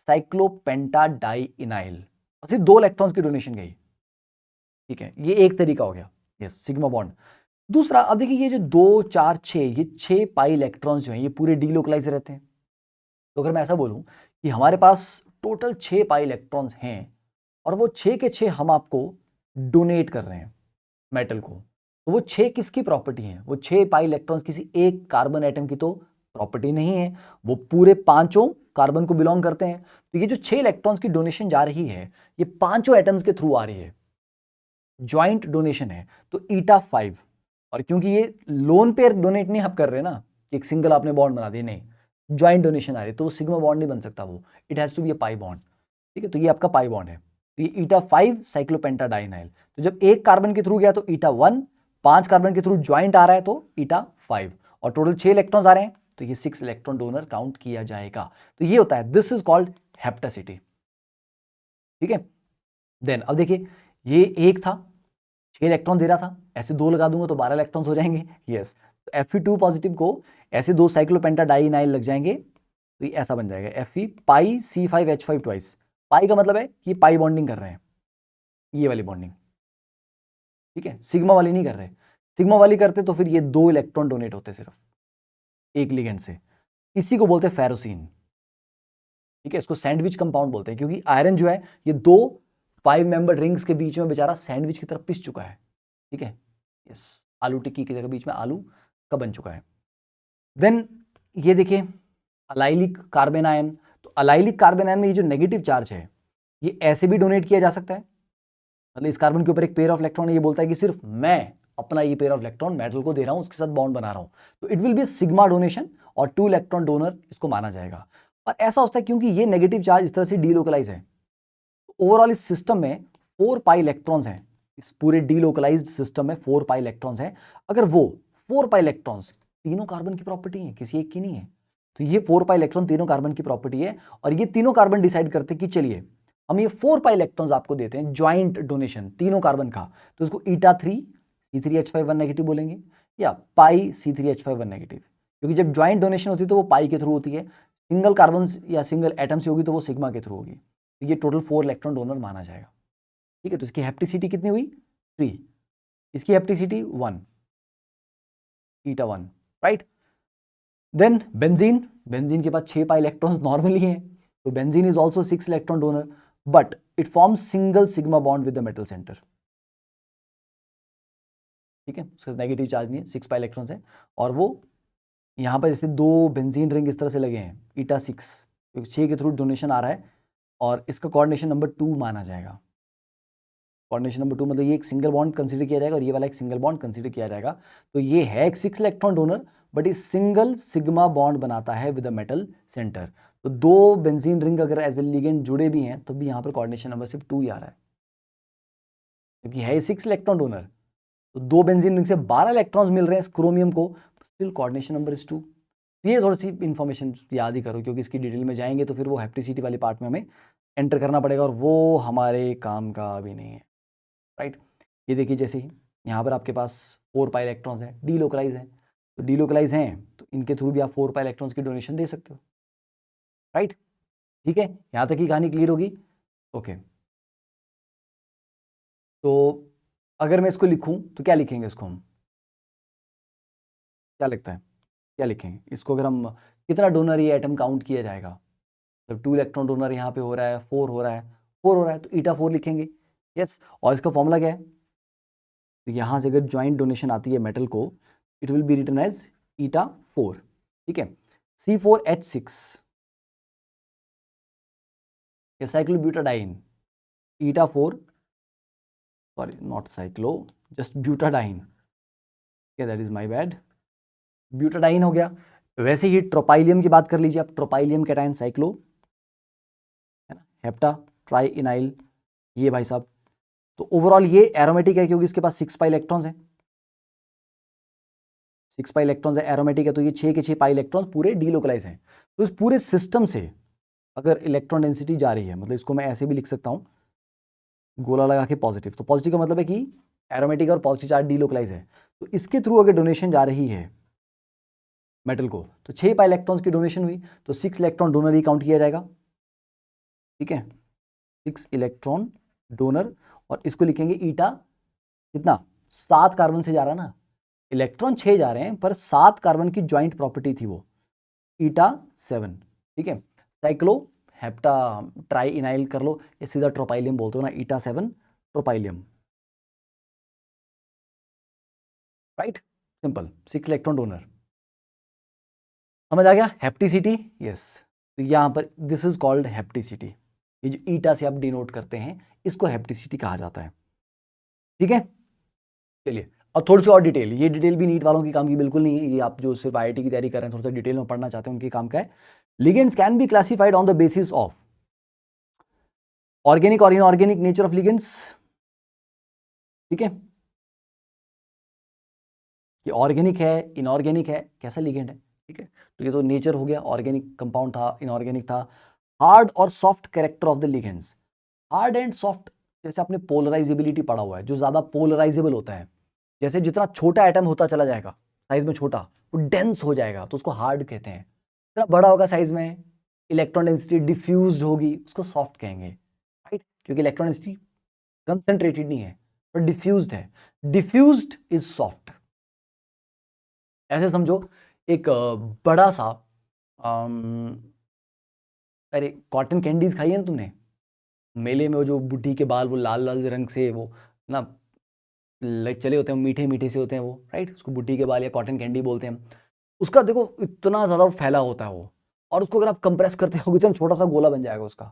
साइक्लोपेंटाडाइइनाइल, और सिर्फ दो इलेक्ट्रॉन्स की डोनेशन गई, ठीक है। ये एक तरीका हो गया, यस, सिग्मा बॉन्ड। दूसरा, अब देखिए ये जो 2 4 6, ये 6 पाई इलेक्ट्रॉन्स जो हैं, ये पूरे डीलोकलाइज रहते हैं। तो अगर मैं ऐसा बोलूं कि हमारे पास टोटल 6 पाई इलेक्ट्रॉन्स हैं और वो 6 के 6 हम आपको डोनेट कर रहे हैं मेटल को। तो वो 6 किसकी प्रॉपर्टी है? वो 6 पाई इलेक्ट्रॉन्स किसी एक कार्बन एटम की तो प्रॉपर्टी नहीं है, वो पूरे पांचों कार्बन को बिलोंग करते हैं। तो ये जो 6 इलेक्ट्रॉन्स की डोनेशन जा रही है ये पांचों एटम्स के थ्रू आ रही है, ज्वाइंट डोनेशन है। तो ईटा 5, और क्योंकि ये लोन पेयर डोनेट नहीं आप कर रहे ना, एक सिंगल आपने बॉन्ड बना दिया, नहीं, ज्वाइंट डोनेशन आ रही है, तो वो सिग्मा बॉन्ड नहीं बन सकता, वो it has to be a pi bond. ठीक है, तो ये आपका पाई बॉन्ड है। तो ये ईटा 5 साइक्लोपेंटाडाइनाइल। तो जब एक कार्बन के थ्रू गया तो ईटा 1, 5 कार्बन के थ्रू ज्वाइंट आ रहा है तो ईटा 5, और टोटल 6 इलेक्ट्रॉन्स आ रहे हैं तो ये 6 इलेक्ट्रॉन डोनर काउंट किया जाएगा। तो ये होता है, दिस इज कॉल्ड हेप्टासिटी। ठीक है, देन अब देखिए, ये एक था, 6 इलेक्ट्रॉन दे रहा था, ऐसे 2 लगा दूंगा तो 12 इलेक्ट्रॉन्स हो जाएंगे। यस, तो Fe2 पॉजिटिव को ऐसे 2 साइक्लोपेंटाडाइनाइल लग जाएंगे तो ये ऐसा बन जाएगा Fe पाई C5H5 ट्वाइस। पाई का मतलब है कि ये पाई बॉन्डिंग कर रहे हैं, ये वाली बॉन्डिंग। ठीक है, सिग्मा वाली नहीं कर रहे। सिग्मा वाली करते तो फिर ये 2 इलेक्ट्रॉन डोनेट होते सिर्फ एक लिगेंड से। इसी को बोलते हैं फेरोसिन। ठीक है, इसको सैंडविच कंपाउंड बोलते हैं क्योंकि आयरन जो है ये 2 5 मेंबर रिंग्स के बीच में बेचारा सैंडविच की तरफ पिस चुका है। ठीक है, यस, आलू टिक्की की जगह बीच में आलू का बन चुका है। देन ये देखिए अलाइलिक कार्बन आयन। तो अलाइलिक कार्बन आयन में ये जो नेगेटिव चार्ज है ये ऐसे भी डोनेट किया जा सकता है, मतलब इस कार्बन के ऊपर एक पेयर ऑफ इलेक्ट्रॉन है, ये बोलता है कि सिर्फ मैं अपना ये पेयर ऑफ इलेक्ट्रॉन मेटल को दे रहा हूं, उसके साथ बॉन्ड बना रहा हूं, तो it will B sigma donation और 2 इलेक्ट्रॉन डोनर इसको माना जाएगा। और ऐसा होता है क्योंकि ये नेगेटिव चार्ज इस तरह से डीलोकलाइज है। ओवरऑल इस सिस्टम में 4 पाई इलेक्ट्रॉन्स हैं, इस पूरे डीलोकलाइज्ड सिस्टम में 4 पाई इलेक्ट्रॉन्स हैं। अगर वो 4 पाई इलेक्ट्रॉन्स तीनों कार्बन की प्रॉपर्टी है, किसी एक की नहीं है, तो ये 4 पाई इलेक्ट्रॉन तीनों कार्बन की प्रॉपर्टी है, और ये तीनों कार्बन डिसाइड करते हैं कि चलिए हम ये 4 पाई इलेक्ट्रॉन्स आपको देते हैं ज्वाइंट डोनेशन तीनों कार्बन का, तो इसको ईटा 3 C3H5 1 नेगेटिव बोलेंगे या पाई C3H5 1 नेगेटिव, क्योंकि जब ज्वाइंट डोनेशन होती है तो वो पाई के थ्रू होती है, सिंगल कार्बन या सिंगल एटम से होगी तो वो सिग्मा के थ्रू होगी। तो ये टोटल 4 इलेक्ट्रॉन डोनर माना जाएगा। ठीक है, तो इसकी हेप्टिसिटी कितनी हुई? 3, इसकी हेप्टिसिटी 1, ईटा 1, राइट। देन बेंजीन, बेंजीन के पास 6 पाई इलेक्ट्रॉन्स नॉर्मली हैं, तो benzene is also 6 electron donor, but it forms single sigma bond with the metal centre. ठीक है, उसका नेगेटिव चार्ज नहीं है, 6 पाई इलेक्ट्रॉन्स है, और वो यहाँ पर जैसे 2 बेंजीन रिंग इस तरह से लगे हैं, ईटा 6, क्योंकि 6 के थ्रू डोनेशन आ रहा है, और इसका कोऑर्डिनेशन नंबर 2 माना जाएगा। कोऑर्डिनेशन नंबर 2 मतलब ये एक सिंगल बॉन्ड कंसीडर किया जाएगा और ये वाला एक सिंगल बॉन्ड कंसीडर किया जाएगा। तो ये है एक 6 इलेक्ट्रॉन डोनर, बट ये सिंगल सिग्मा बॉन्ड बनाता है विद द मेटल सेंटर। तो 2 बेंजीन रिंग अगर एज ए लिगेंड जुड़े भी हैं तो भी यहाँ पर कोऑर्डिनेशन नंबर सिर्फ 2 ही आ रहा है, क्योंकि है 6 इलेक्ट्रॉन डोनर। तो 2 बेंजीन रिंग से 12 इलेक्ट्रॉन्स मिल रहे हैं क्रोमियम को, स्टिल कोऑर्डिनेशन नंबर इज 2। ये थोड़ी सी इन्फॉर्मेशन याद ही करो, क्योंकि इसकी डिटेल में जाएंगे तो फिर वो हेप्टिसिटी वाली पार्ट में हमें एंटर करना पड़ेगा और वो हमारे काम का भी नहीं है, राइट। ये देखिए, जैसे ही यहाँ पर आपके पास 4 पाई इलेक्ट्रॉन्स हैं, डीलोकलाइज हैं, तो डीलोकलाइज हैं तो इनके थ्रू भी आप 4 पाई इलेक्ट्रॉन्स की डोनेशन दे सकते हो, राइट। ठीक है, यहाँ तक की कहानी क्लियर होगी? ओके, तो अगर मैं इसको लिखूं तो क्या लिखेंगे इसको हम? क्या लगता है क्या लिखेंगे इसको? अगर हम कितना डोनर ये एटम काउंट किया जाएगा, जब 2 इलेक्ट्रॉन डोनर यहाँ पे हो रहा है, 4 हो रहा है, 4 हो रहा है, तो ईटा 4 लिखेंगे। यस, और इसका फॉर्मूला क्या है? तो यहाँ से अगर ज्वाइंट डोनेशन आती है मेटल को, it will be written as eta 4। ठीक है, C4H6 या cyclobutadiene, eta 4, sorry not cyclo, just butadiene, that is my bad, butadiene हो गया। वैसे ही ट्रोपाइलियम की बात कर लीजिए आप, ट्रोपाइलियम कैटायन साइक्लो, है ना, हेप्टा ट्राइइनाइल, ये भाई साहब। तो ओवरऑल ये एरोमेटिक है क्योंकि इसके पास 6 पाई इलेक्ट्रॉन्स हैं, 6 पाई इलेक्ट्रॉन्स है, एरोमेटिक है, तो ये 6 के 6 पाई इलेक्ट्रॉन्स पूरे डीलोकलाइज हैं। तो इस पूरे सिस्टम से अगर इलेक्ट्रॉन डेंसिटी जा रही है, मतलब इसको मैं ऐसे भी लिख सकता हूँ, गोला लगा के पॉजिटिव, तो पॉजिटिव का मतलब है कि एरोमेटिक और पॉजिटिव चार्ज डीलोकलाइज है, तो इसके थ्रू अगर डोनेशन जा रही है मेटल को, तो 6 पाई इलेक्ट्रॉन्स की डोनेशन हुई, तो 6 इलेक्ट्रॉन डोनर ही काउंट किया जाएगा। ठीक है, 6 इलेक्ट्रॉन डोनर, और इसको लिखेंगे ईटा कितना? 7 कार्बन से जा रहा ना, इलेक्ट्रॉन 6 जा रहे हैं पर 7 कार्बन की ज्वाइंट प्रॉपर्टी थी वो, ईटा 7। ठीक है, साइक्लो हेप्टा ट्राई इनाइल कर लो, या सीधा ट्रोपाइलियम बोलते हो ना, ईटा 7 ट्रोपाइलियम, राइट, सिंपल, 6 इलेक्ट्रॉन डोनर। समझ आ गया, हेप्टिसिटी, यस। तो यहाँ पर दिस इज कॉल्ड हेप्टिसिटी, ये जो ईटा से आप डिनोट करते हैं इसको हेप्टिसिटी कहा जाता है, ठीक है। चलिए और थोड़ी सी और डिटेल, ये डिटेल भी नीट वालों की काम की बिल्कुल नहीं है, ये आप जो सिर्फ आईआईटी की तैयारी कर रहे हैं थोड़ा सा डिटेल में पढ़ना चाहते हैं उनके काम का है। Ligands can be classified on the basis of organic और इनऑर्गेनिक नेचर ऑफ लिगेंड्स, ठीक है, ये ऑर्गेनिक है इनऑर्गेनिक है, कैसा लिगेंड है, ठीक है। तो ये तो नेचर हो गया, ऑर्गेनिक कंपाउंड था इनऑर्गेनिक था। हार्ड और soft character of the ligands, hard and soft, जैसे आपने पोलराइजेबिलिटी पढ़ा हुआ है, जो ज्यादा पोलराइजेबल होता है, जैसे जितना छोटा एटम होता चला जाएगा साइज में छोटा, वो डेंस हो जाएगा तो उसको हार्ड कहते हैं। जितना बड़ा होगा साइज में, इलेक्ट्रॉन डेंसिटी डिफ्यूज्ड होगी, उसको सॉफ्ट कहेंगे, राइट, क्योंकि इलेक्ट्रॉन डेंसिटी कंसंट्रेटेड नहीं है पर डिफ्यूज्ड है, डिफ्यूज्ड इज सॉफ्ट। ऐसे समझो एक बड़ा सा अरे कॉटन कैंडीज खाई है ना तुमने, मेले में वो जो बुढ़ी के बाल वो लाल लाल रंग से वो ना चले होते हैं, मीठे मीठे से होते हैं वो, राइट, उसको बुढ़ी के बाल या कॉटन कैंडी बोलते हैं। उसका देखो इतना ज़्यादा फैला होता है वो, और उसको अगर आप कंप्रेस करते हो इतना छोटा सा गोला बन जाएगा उसका।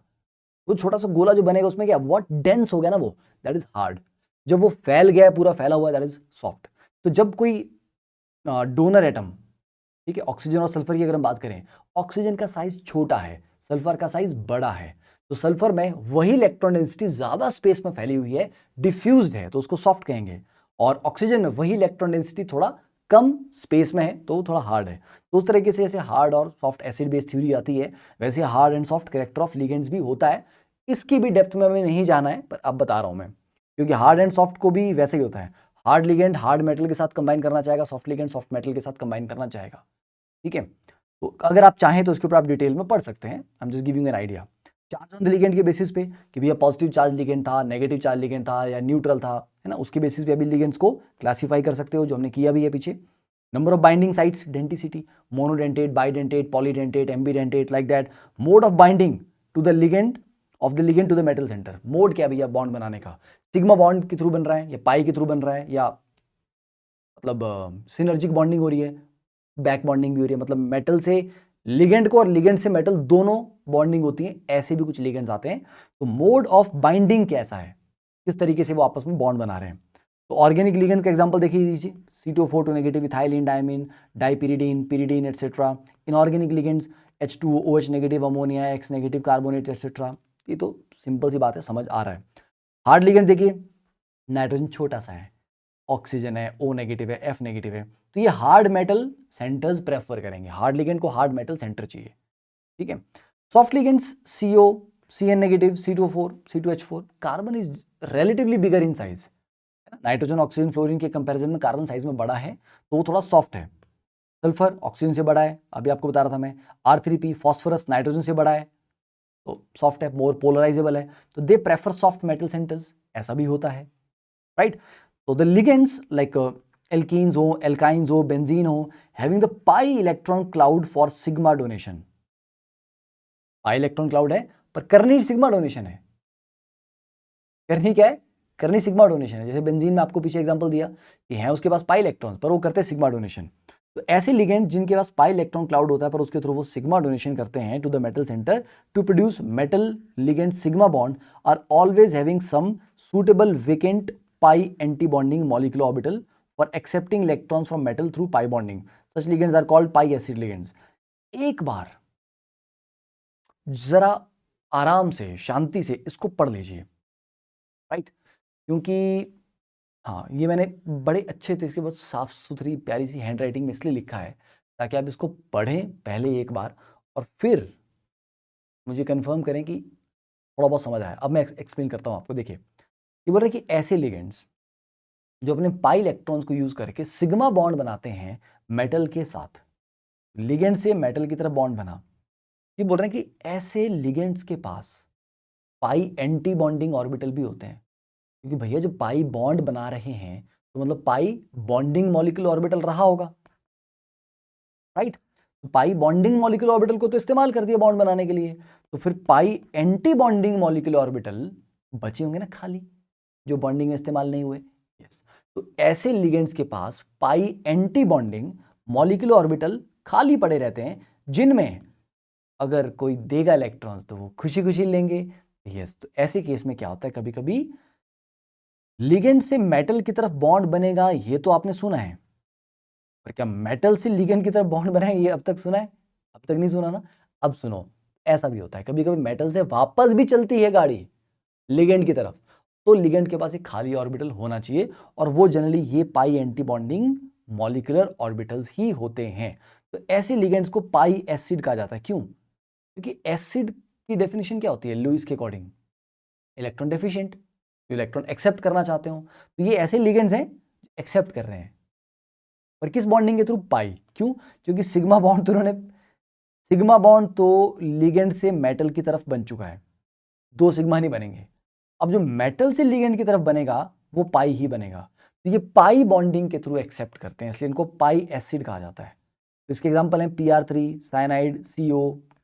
वो छोटा सा गोला जो बनेगा उसमें क्या बहुत डेंस हो गया ना वो, दैट इज हार्ड। जब वो फैल गया है पूरा फैला हुआ है, दैट इज सॉफ्ट। तो जब कोई डोनर एटम, ठीक है, ऑक्सीजन और सल्फर की अगर हम बात करें, ऑक्सीजन का साइज छोटा है, सल्फर का साइज बड़ा है, तो सल्फर में वही इलेक्ट्रॉन डेंसिटी ज्यादा स्पेस में फैली हुई है, डिफ्यूज्ड है, तो उसको सॉफ्ट कहेंगे। और ऑक्सीजन में वही इलेक्ट्रॉन डेंसिटी थोड़ा कम स्पेस में है तो वो थोड़ा हार्ड है। तो उस तरीके से जैसे हार्ड और सॉफ्ट एसिड बेस थ्योरी आती है, वैसे hard and soft character of ligands भी होता है। इसकी भी डेप्थ में हमें नहीं जाना है, पर अब बता रहा हूं मैं, क्योंकि हार्ड एंड सॉफ्ट को भी वैसे ही होता है, हार्ड लिगेंड हार्ड मेटल के साथ कंबाइन करना चाहेगा, सॉफ्ट लिगेंड सॉफ्ट मेटल के साथ कंबाइन करना चाहेगा, ठीक है। तो अगर आप चाहें तो इसके ऊपर आप डिटेल में पढ़ सकते हैं, I am just giving an idea. Charge on the ligand के बेसिस पे कि भैया पॉजिटिव चार्ज लिगेंड था, नेगेटिव चार्ज लिगेंड था या न्यूट्रल था, है ना, उसके बेसिस पे अभी लिगेंड्स को क्लासिफाई कर सकते हो, जो हमने किया भी है पीछे। Number of binding sites, denticity, monodentate, bidentate, polydentate, ambidentate, like that. Mode of binding to the ligand of the ligand to the metal centre, mode क्या भैया बॉन्ड बनाने का, सिग्मा बॉन्ड के थ्रू बन रहा है या पाई के थ्रू बन रहा है, या मतलब सिनर्जिक बॉन्डिंग हो रही है, बैक बॉन्डिंग भी हो रही है, मतलब मेटल से लिगेंड को और लिगेंड से मेटल दोनों बॉन्डिंग होती है, ऐसे भी कुछ लिगेंड्स आते हैं। तो मोड ऑफ बाइंडिंग कैसा है, किस तरीके से वो आपस में बॉन्ड बना रहे हैं। तो ऑर्गेनिक लिगेंड का एग्जांपल देखिए दीजिए, C2O4 two negative, ethylene, diamine, dipyridine, pyridine etcetera. Inorganic ligands H2OH negative, ammonia, X negative, carbonate etcetera. ये तो सिंपल सी बात है, समझ आ रहा है। हार्ड लिगेंड देखिए, नाइट्रोजन छोटा सा है, ऑक्सीजन है, O नेगेटिव है, F नेगेटिव है, तो ये हार्ड मेटल सेंटर्स प्रेफर करेंगे, हार्ड लिगेंड को हार्ड मेटल सेंटर चाहिए, ठीक है। Soft ligands CO, Cn negative, C2O4, C2H4, carbon is relatively bigger in size, nitrogen oxygen fluorine के कंपैरिजन में कार्बन साइज में बड़ा है तो वो थोड़ा सॉफ्ट है। सल्फर ऑक्सीजन से बड़ा है, अभी आपको बता रहा था मैं। R3P फॉस्फोरस नाइट्रोजन से बड़ा है तो सॉफ्ट है, मोर पोलराइजेबल है, तो they prefer soft metal centres, ऐसा भी होता है, राइट। तो द लिगेंड्स लाइक एल्कीन्स हो, एल्काइंस हो, बेंजीन हो, having the pi electron cloud for sigma donation, pi electron cloud है पर करनी सिग्मा डोनेशन है, करनी क्या है, करनी सिग्मा डोनेशन है। जैसे बेंजीन में आपको पीछे एग्जांपल दिया कि है उसके पास पाई इलेक्ट्रॉन पर वो करते हैं सिग्मा डोनेशन। तो ऐसे लिगेंड जिनके पास पाई इलेक्ट्रॉन क्लाउड होता है पर उसके थ्रू वो सिग्मा डोनेशन करते हैं to the metal centre to produce metal ligand sigma bond, are always having some suitable vacant pi anti-bonding molecular orbital for accepting electrons from metal through pi bonding. Such ligands are called pi acid ligands. एक बार जरा आराम से शांति से इसको पढ़ लीजिए, राइट, क्योंकि हाँ ये मैंने बड़े अच्छे तरीके से बहुत साफ सुथरी प्यारी सी हैंड राइटिंग में इसलिए लिखा है ताकि आप इसको पढ़ें पहले एक बार और फिर मुझे कंफर्म करें कि थोड़ा बहुत समझ आया। अब मैं एक्सप्लेन करता हूँ आपको। देखिए ये बोल रहे हैं कि ऐसे लिगेंड्स जो अपने पाई इलेक्ट्रॉन्स को यूज करके सिग्मा बॉन्ड बनाते हैं मेटल के साथ, लिगेंड से मेटल की तरफ बॉन्ड बना, ये बोल रहे हैं कि ऐसे लिगेंड्स के पास पाई एंटी बॉन्डिंग ऑर्बिटल भी होते हैं, क्योंकि भैया जब पाई बॉन्ड बना रहे हैं तो मतलब पाई बॉन्डिंग मॉलिक्यूलर ऑर्बिटल रहा होगा, राइट। तो पाई बॉन्डिंग मॉलिक्यूलर ऑर्बिटल को तो इस्तेमाल कर दिया बॉन्ड बनाने के लिए, तो फिर पाई एंटी बॉन्डिंग मॉलिक्यूलर ऑर्बिटल बचे होंगे ना खाली, जो बॉन्डिंग में इस्तेमाल नहीं हुए। यस, तो ऐसे लिगेंड्स के पास पाई एंटी बॉन्डिंग मॉलिक्यूलर ऑर्बिटल खाली पड़े रहते हैं, जिनमें अगर कोई देगा इलेक्ट्रॉन्स तो वो खुशी खुशी लेंगे। यस, तो ऐसे केस में क्या होता है, कभी कभी लिगेंड से मेटल की तरफ बॉन्ड बनेगा, ये तो आपने सुना है, पर क्या मेटल से लिगेंड की तरफ बॉन्ड बना है ये अब तक सुना है? अब तक नहीं सुना ना। अब सुनो, ऐसा भी होता है कभी कभी मेटल से वापस भी चलती है गाड़ी लिगेंड की तरफ, तो लिगेंड के पास एक खाली ऑर्बिटल होना चाहिए, और वो जनरली ये पाई एंटी बॉन्डिंग मॉलिक्यूलर ऑर्बिटल्स ही होते हैं। तो ऐसे लिगेंड्स को पाई एसिड कहा जाता है। क्यों? क्योंकि एसिड की डेफिनेशन क्या होती है लुईस के अकॉर्डिंग? इलेक्ट्रॉन डेफिशिएंट, जो इलेक्ट्रॉन एक्सेप्ट करना चाहते हो। तो ये ऐसे लिगेंड्स हैं एक्सेप्ट कर रहे हैं, पर किस बॉन्डिंग के थ्रू? पाई। क्यों? क्योंकि सिग्मा बॉन्ड तो लिगेंड से मेटल की तरफ बन चुका है, दो सिग्मा नहीं बनेंगे। अब जो मेटल से लिगेंड की तरफ बनेगा वो पाई ही बनेगा। तो ये पाई बॉन्डिंग के थ्रू एक्सेप्ट करते हैं, इसलिए इनको पाई एसिड कहा जाता है। तो इसके एग्जांपल हैं PR3, cyanide, CO,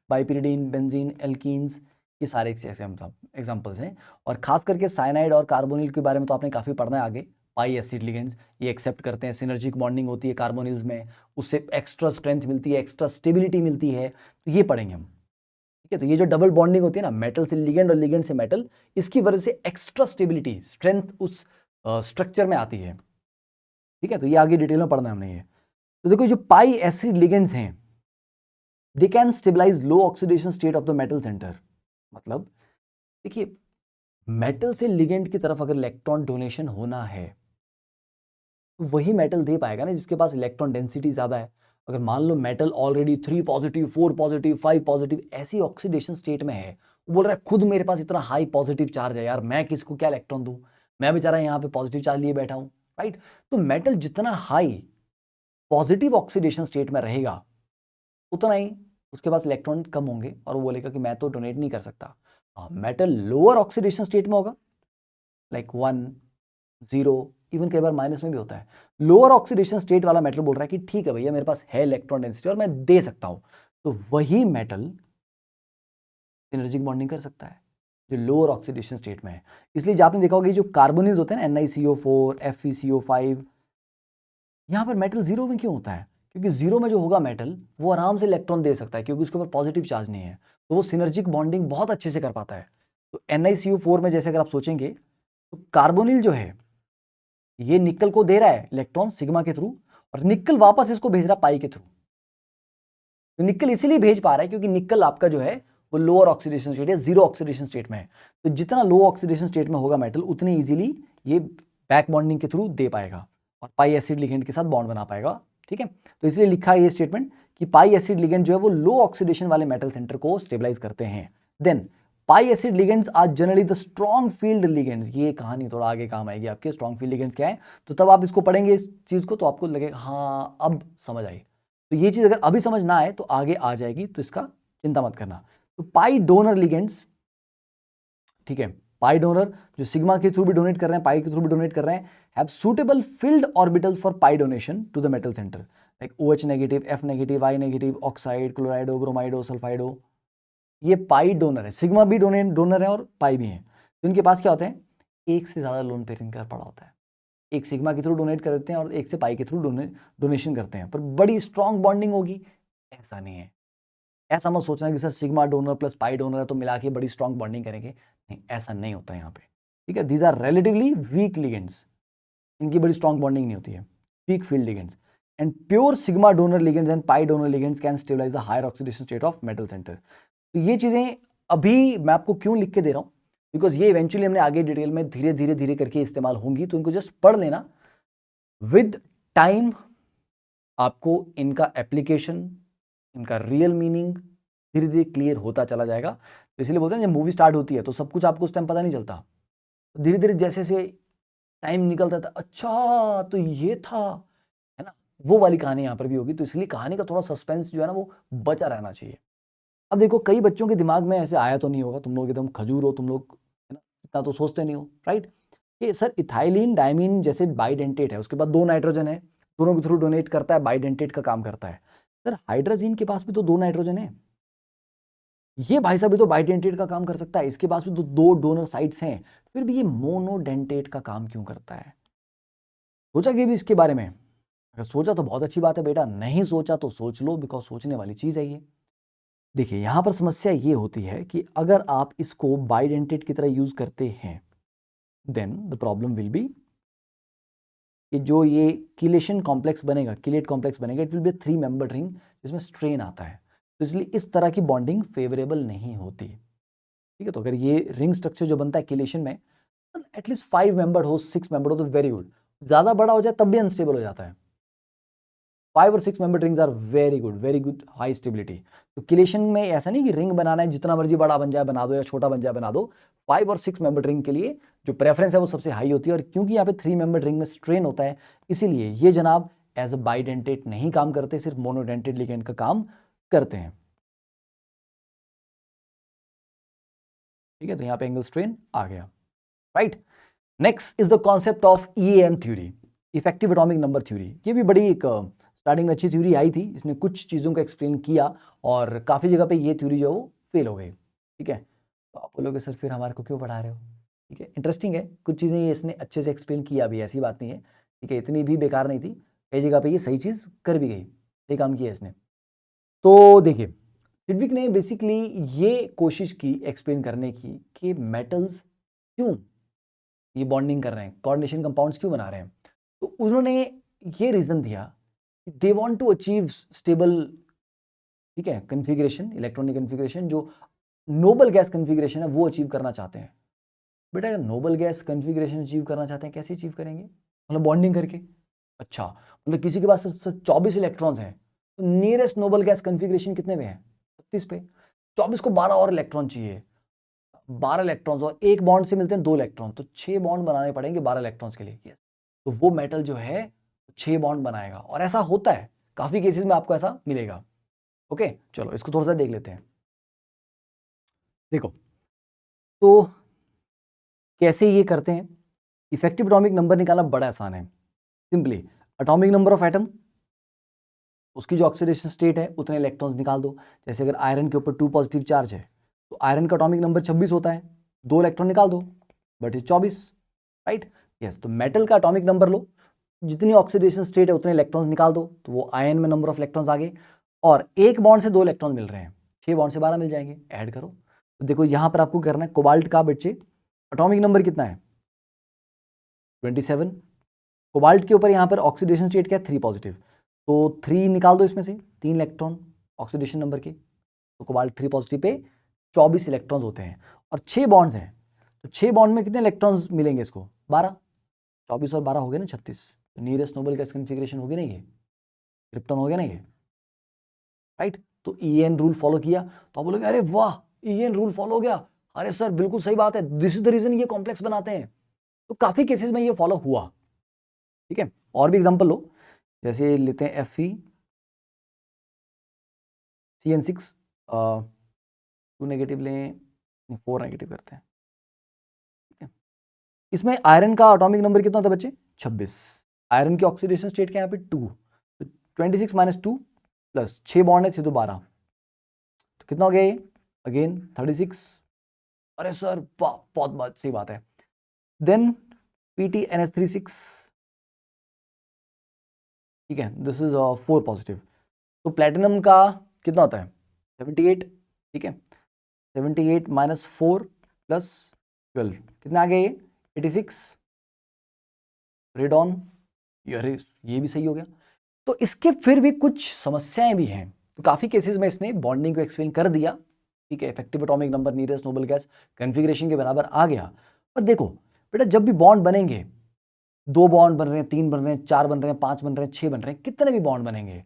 bipyridine, benzene, alkenes, ये सारे एग्जांपल्स हैं। और खास करके साइनाइड और कार्बोनिल के बारे में तो आपने काफ़ी पढ़ना है आगे। पाई एसिड लिगेंड्स ये एक्सेप्ट करते हैं, सिनर्जिक बॉन्डिंग होती है कार्बोनिल्स में, उससे एक्स्ट्रा स्ट्रेंथ मिलती है, एक्स्ट्रा स्टेबिलिटी मिलती है, तो ये पढ़ेंगे हम। ठीक है, तो ये जो डबल बॉन्डिंग होती है ना, मेटल से लिगेंड और लिगेंड से मेटल, इसकी वजह से एक्स्ट्रा स्टेबिलिटी, स्ट्रेंथ उस स्ट्रक्चर में आती है। ठीक है, तो ये आगे डिटेल में पढ़ना है हमने ये। तो देखो, जो पाई एसिड लिगेंड्स हैं, they can stabilise low oxidation state of the metal centre. मतलब देखिए, मेटल से लिगेंड की तरफ अगर इलेक्ट्रॉन डोनेशन होना है तो वही मेटल दे पाएगा ना जिसके पास इलेक्ट्रॉन डेंसिटी ज्यादा है। अगर मान लो metal already 3 positive, 4 positive, 5 positive ऐसी ऑक्सीडेशन स्टेट में है, वो बोल रहा है खुद मेरे पास इतना हाई पॉजिटिव चार्ज है यार, मैं किसको क्या इलेक्ट्रॉन दूं, मैं बेचारा यहाँ पे पॉजिटिव चार्ज लिए बैठा हूं। राइट, तो मेटल जितना हाई पॉजिटिव ऑक्सीडेशन स्टेट में रहेगा उतना ही उसके पास इलेक्ट्रॉन कम होंगे, और वो बोलेगा कि मैं तो डोनेट नहीं कर सकता। मेटल लोअर ऑक्सीडेशन स्टेट में होगा, लाइक 1, 0, इवन कई बार माइनस में भी होता है। लोअर ऑक्सीडेशन स्टेट वाला मेटल बोल रहा है कि ठीक है भैया, मेरे पास है इलेक्ट्रॉन डेंसिटी और मैं दे सकता हूं, तो वही मेटल सिनर्जिक बॉन्डिंग कर सकता है जो लोअर ऑक्सीडेशन स्टेट में है। इसलिए जो आपने देखा होगा जो कार्बोनिल्स होते हैं ना, NiCO4, FeCO5, यहां पर मेटल जीरो में क्यों होता है? क्योंकि जीरो में जो होगा मेटल वो आराम से इलेक्ट्रॉन दे सकता है, क्योंकि उसके ऊपर पॉजिटिव चार्ज नहीं है, तो वो सिनर्जिक बॉन्डिंग बहुत अच्छे से कर पाता है। तो NiCO4 में जैसे अगर आप सोचेंगे तो कार्बोनिल जो है ये निकल को दे रहा है इलेक्ट्रॉन सिग्मा के थ्रू, और निकल वापस इसको भेज रहा पाई के थ्रू। तो निकल इसीलिए भेज पा रहा है क्योंकि निकल आपका जो है वो लोअर ऑक्सीडेशन स्टेट है, जीरो ऑक्सीडेशन स्टेट में है। तो जितना लो ऑक्सीडेशन स्टेट में होगा मेटल, उतनी इजीली ये बैक बॉन्डिंग के थ्रू दे पाएगा और पाई एसिड लिगेंड के साथ बॉन्ड बना पाएगा। ठीक है, तो इसलिए लिखा है ये स्टेटमेंट कि पाई एसिड लिगेंड जो है वो लो ऑक्सीडेशन वाले मेटल सेंटर को स्टेबलाइज करते हैं। Then pi acid ligands are generally the strong field ligands. ये कहानी थोड़ा आगे काम आएगी आपके, स्ट्रॉन्ग फील्ड लिगेंड्स क्या है, तो तब आप इसको पढ़ेंगे इस चीज को तो आपको लगेगा हाँ अब समझ आई। तो ये चीज अगर अभी समझ ना आए तो आगे आ जाएगी, तो इसका चिंता मत करना। तो पाई डोनर लिगेंड्स, ठीक है, पाई डोनर जो सिग्मा के थ्रू भी डोनेट कर रहे हैं, पाई के थ्रू भी डोनेट कर रहे हैं, have suitable filled orbitals for pi donation to the metal centre, like OH negative, F negative, I negative, oxide, chlorido, bromido, sulfido. ये पाई डोनर है, सिग्मा भी डोनर है और पाई भी है। तो इनके पास क्या होते हैं, एक से ज्यादा लोन पेयर इनका पड़ा होता है। एक सिग्मा के थ्रू डोनेट कर देते हैं और एक से पाई के थ्रू डोनेशन करते हैं, पर बड़ी स्ट्रॉन्ग बॉन्डिंग होगी ऐसा नहीं है। ऐसा मत सोचना कि sir sigma donor plus pi donor है तो मिला के बड़ी स्ट्रॉन्ग बॉन्डिंग करेंगे, नहीं ऐसा नहीं होता है यहाँ पे। ठीक है, these are relatively weak ligands, इनकी बड़ी स्ट्रॉन्ग बॉन्डिंग नहीं होती है, weak field ligands. And pure sigma donor ligands and pi donor ligands can stabilise the higher oxidation state of metal centre. तो ये चीजें अभी मैं आपको क्यों लिख के दे रहा हूँ, बिकॉज ये इवेंचुअली हमने आगे डिटेल में धीरे धीरे धीरे करके इस्तेमाल होंगी, तो इनको जस्ट पढ़ लेना। विद टाइम आपको इनका एप्लीकेशन, इनका रियल मीनिंग धीरे धीरे क्लियर होता चला जाएगा। तो इसलिए बोलते हैं जब मूवी स्टार्ट होती है तो सब कुछ आपको उस टाइम पता नहीं चलता, धीरे धीरे जैसे जैसे टाइम निकलता था, अच्छा तो ये था, है ना, वो वाली कहानी यहाँ पर भी होगी। तो इसलिए कहानी का थोड़ा सस्पेंस जो है ना वो बचा रहना चाहिए। अब देखो, कई बच्चों के दिमाग में ऐसे आया तो नहीं होगा, तुम लोग एकदम खजूर हो तुम लोग, है ना, इतना तो सोचते नहीं हो, राइट, कि सर इथाइलिन डायमीन जैसे बाइडेंटेट है, उसके बाद 2 नाइट्रोजन है, दोनों के थ्रू डोनेट करता है, बाइडेंटेट का काम करता है। सर हाइड्रोजन के पास भी तो 2 नाइट्रोजन है, ये भाई साहब ये तो बाइडेंटेट का काम कर सकता है, इसके पास भी तो दो डोनर साइट्स हैं, फिर भी ये मोनोडेंटेट का काम क्यों करता है? सोचा कि भी इसके बारे में? अगर सोचा तो बहुत अच्छी बात है बेटा, नहीं सोचा तो सोच लो, बिकॉज सोचने वाली चीज है ये। देखिए यहां पर समस्या ये होती है कि अगर आप इसको बाइडेंटेट की तरह यूज करते हैं, then the problem will be कि जो ये किलेशन कॉम्प्लेक्स बनेगा, किलेट कॉम्प्लेक्स बनेगा, it will be 3 membered ring जिसमें स्ट्रेन आता है, तो इसलिए इस तरह की बॉन्डिंग फेवरेबल नहीं होती। ठीक है, तो अगर ये रिंग स्ट्रक्चर जो बनता है किलेशन में, एटलीस्ट 5 मेंबर्ड हो, 6 मेंबर्ड हो तो वेरी गुड, ज्यादा बड़ा हो जाए तब भी अनस्टेबल हो जाता है। 5 और 6 member rings are very good high stability. तो किलेशन में ऐसा नहीं कि रिंग बनाना है जितना मर्जी बड़ा बन जाए बना दो या छोटा बन जाए बना दो, 5 और 6 मेंबर रिंग के लिए जो प्रेफरेंस है वो सबसे हाई होती है, और क्योंकि यहाँ पे 3 मेंबर रिंग में स्ट्रेन होता है, इसीलिए ये जनाब एज अ बाइडेंटेट नहीं काम करते, सिर्फ मोनोडेंटेट लिगेंड का काम करते हैं। ठीक है, तो यहाँ पे एंगल स्ट्रेन आ गया, right. Next is the concept of EAN theory, effective atomic number theory. ये भी बड़ी एक स्टार्टिंग में अच्छी थ्योरी आई थी, इसने कुछ चीज़ों को एक्सप्लेन किया और काफ़ी जगह पे ये थ्योरी जो है वो फेल हो गई। ठीक है, तो आप बोलोगे सर फिर हमारे को क्यों पढ़ा रहे हो? ठीक है, इंटरेस्टिंग है, कुछ चीज़ें ये इसने अच्छे से एक्सप्लेन किया भी, ऐसी बात नहीं है। ठीक है, इतनी भी बेकार नहीं थी, कई जगह पे ये सही चीज़ कर भी गई, ये काम किया इसने। तो देखिए सिडविक ने बेसिकली ये कोशिश की एक्सप्लेन करने की कि मेटल्स क्यों ये बॉन्डिंग कर रहे हैं, कोऑर्डिनेशन कंपाउंड्स क्यों बना रहे हैं। तो उन्होंने ये रीजन दिया कि they want to achieve stable, ठीक है, कन्फिग्रेशन, इलेक्ट्रॉनिक कन्फिग्रेशन, जो नोबल गैस कन्फिग्रेशन है वो अचीव करना चाहते हैं। बेटा अगर नोबल गैस कन्फिग्रेशन अचीव करना चाहते हैं, कैसे अचीव करेंगे? मतलब बॉन्डिंग करके। अच्छा, मतलब किसी के पास 24 इलेक्ट्रॉन्स हैं, तो नियरेस्ट नोबल गैस कन्फिग्रेशन कितने पे है? 36 पे। 24 को 12 और इलेक्ट्रॉन चाहिए, 12 इलेक्ट्रॉन्स, और एक बॉन्ड से मिलते हैं 2 इलेक्ट्रॉन, तो 6 बॉन्ड बनाने पड़ेंगे 12 इलेक्ट्रॉन्स के लिए। यस, तो वो मेटल जो है 6 बॉन्ड बनाएगा, और ऐसा होता है काफी केसेस में आपको ऐसा मिलेगा। ओके, चलो इसको थोड़ा सा देख लेते हैं। देखो तो कैसे ये करते हैं। इफेक्टिव एटॉमिक नंबर निकालना बड़ा आसान है, simply atomic number of atom, उसकी जो ऑक्सीडेशन स्टेट है उतने इलेक्ट्रॉन्स निकाल दो। जैसे अगर आयरन के ऊपर 2 पॉजिटिव चार्ज है तो आयरन का एटॉमिक नंबर 26 होता है, 2 इलेक्ट्रॉन निकाल दो, बट ये 24, राइट। यस, तो मेटल का एटॉमिक नंबर लो, जितनी ऑक्सीडेशन स्टेट है उतने इलेक्ट्रॉन्स निकाल दो, तो वो आयन में नंबर ऑफ इलेक्ट्रॉन्स आ गए, और एक बॉन्ड से 2 इलेक्ट्रॉन मिल रहे हैं, 6 बॉन्ड से 12 मिल जाएंगे, ऐड करो। तो देखो यहां पर आपको करना है, कोबाल्ट का बच्चे एटॉमिक नंबर कितना है? 27। कोबाल्ट के ऊपर यहाँ पर ऑक्सीडेशन स्टेट क्या है? 3 पॉजिटिव, तो 3 निकाल दो इसमें से, 3 इलेक्ट्रॉन ऑक्सीडेशन नंबर के, तो कोबाल्ट 3 पॉजिटिव पे 24 इलेक्ट्रॉन्स होते हैं, और 6 बॉन्ड्स हैं, तो 6 बॉन्ड में कितने इलेक्ट्रॉन्स मिलेंगे इसको? 12। 24 और 12 हो गए ना 36, तो नियरेस्ट नोबल गैस कन्फिग्रेशन होगी ना ये, क्रिप्टॉन हो गया ना ये, राइट। तो EN रूल फॉलो किया, तो आप बोलोगे अरे वाह EN रूल फॉलो हो गया, अरे सर बिल्कुल सही बात है, दिस इज द रीजन ये कॉम्प्लेक्स बनाते हैं। तो काफी केसेस में ये फॉलो हुआ। ठीक है, और भी एग्जांपल लो, जैसे लेते हैं FeCN6, 2 नेगेटिव लें, 4 नेगेटिव करते हैं। ठीक है, इसमें आयरन का एटॉमिक नंबर कितना होता है बच्चे? 26। आयरन की ऑक्सीडेशन स्टेट क्या है यहाँ पे? 2, तो 26 माइनस 2 प्लस 6 बॉन्ड है 6 तो 12, तो कितना हो गया ये? अगेन 36। अरे सर बहुत बहुत सही बात है। देन PTNS36, ठीक है, दिस इज 4 पॉजिटिव, तो प्लेटिनम का कितना होता है? 78। ठीक है, 78 माइनस 4 प्लस 12 कितना आ गया ये? 86। रेडॉन, अरे ये भी सही हो गया। तो इसके फिर भी कुछ समस्याएं भी हैं, तो काफी केसेस में इसने बॉन्डिंग को एक्सप्लेन कर दिया। ठीक है, effective atomic number nearest Nobel gas configuration के बराबर आ गया। पर देखो बेटा, जब भी बॉन्ड बनेंगे, 2 बॉन्ड बन रहे हैं, 3 बन रहे हैं, 4 बन रहे हैं, 5 बन रहे हैं, 6 बन रहे हैं, कितने भी बॉन्ड बनेंगे,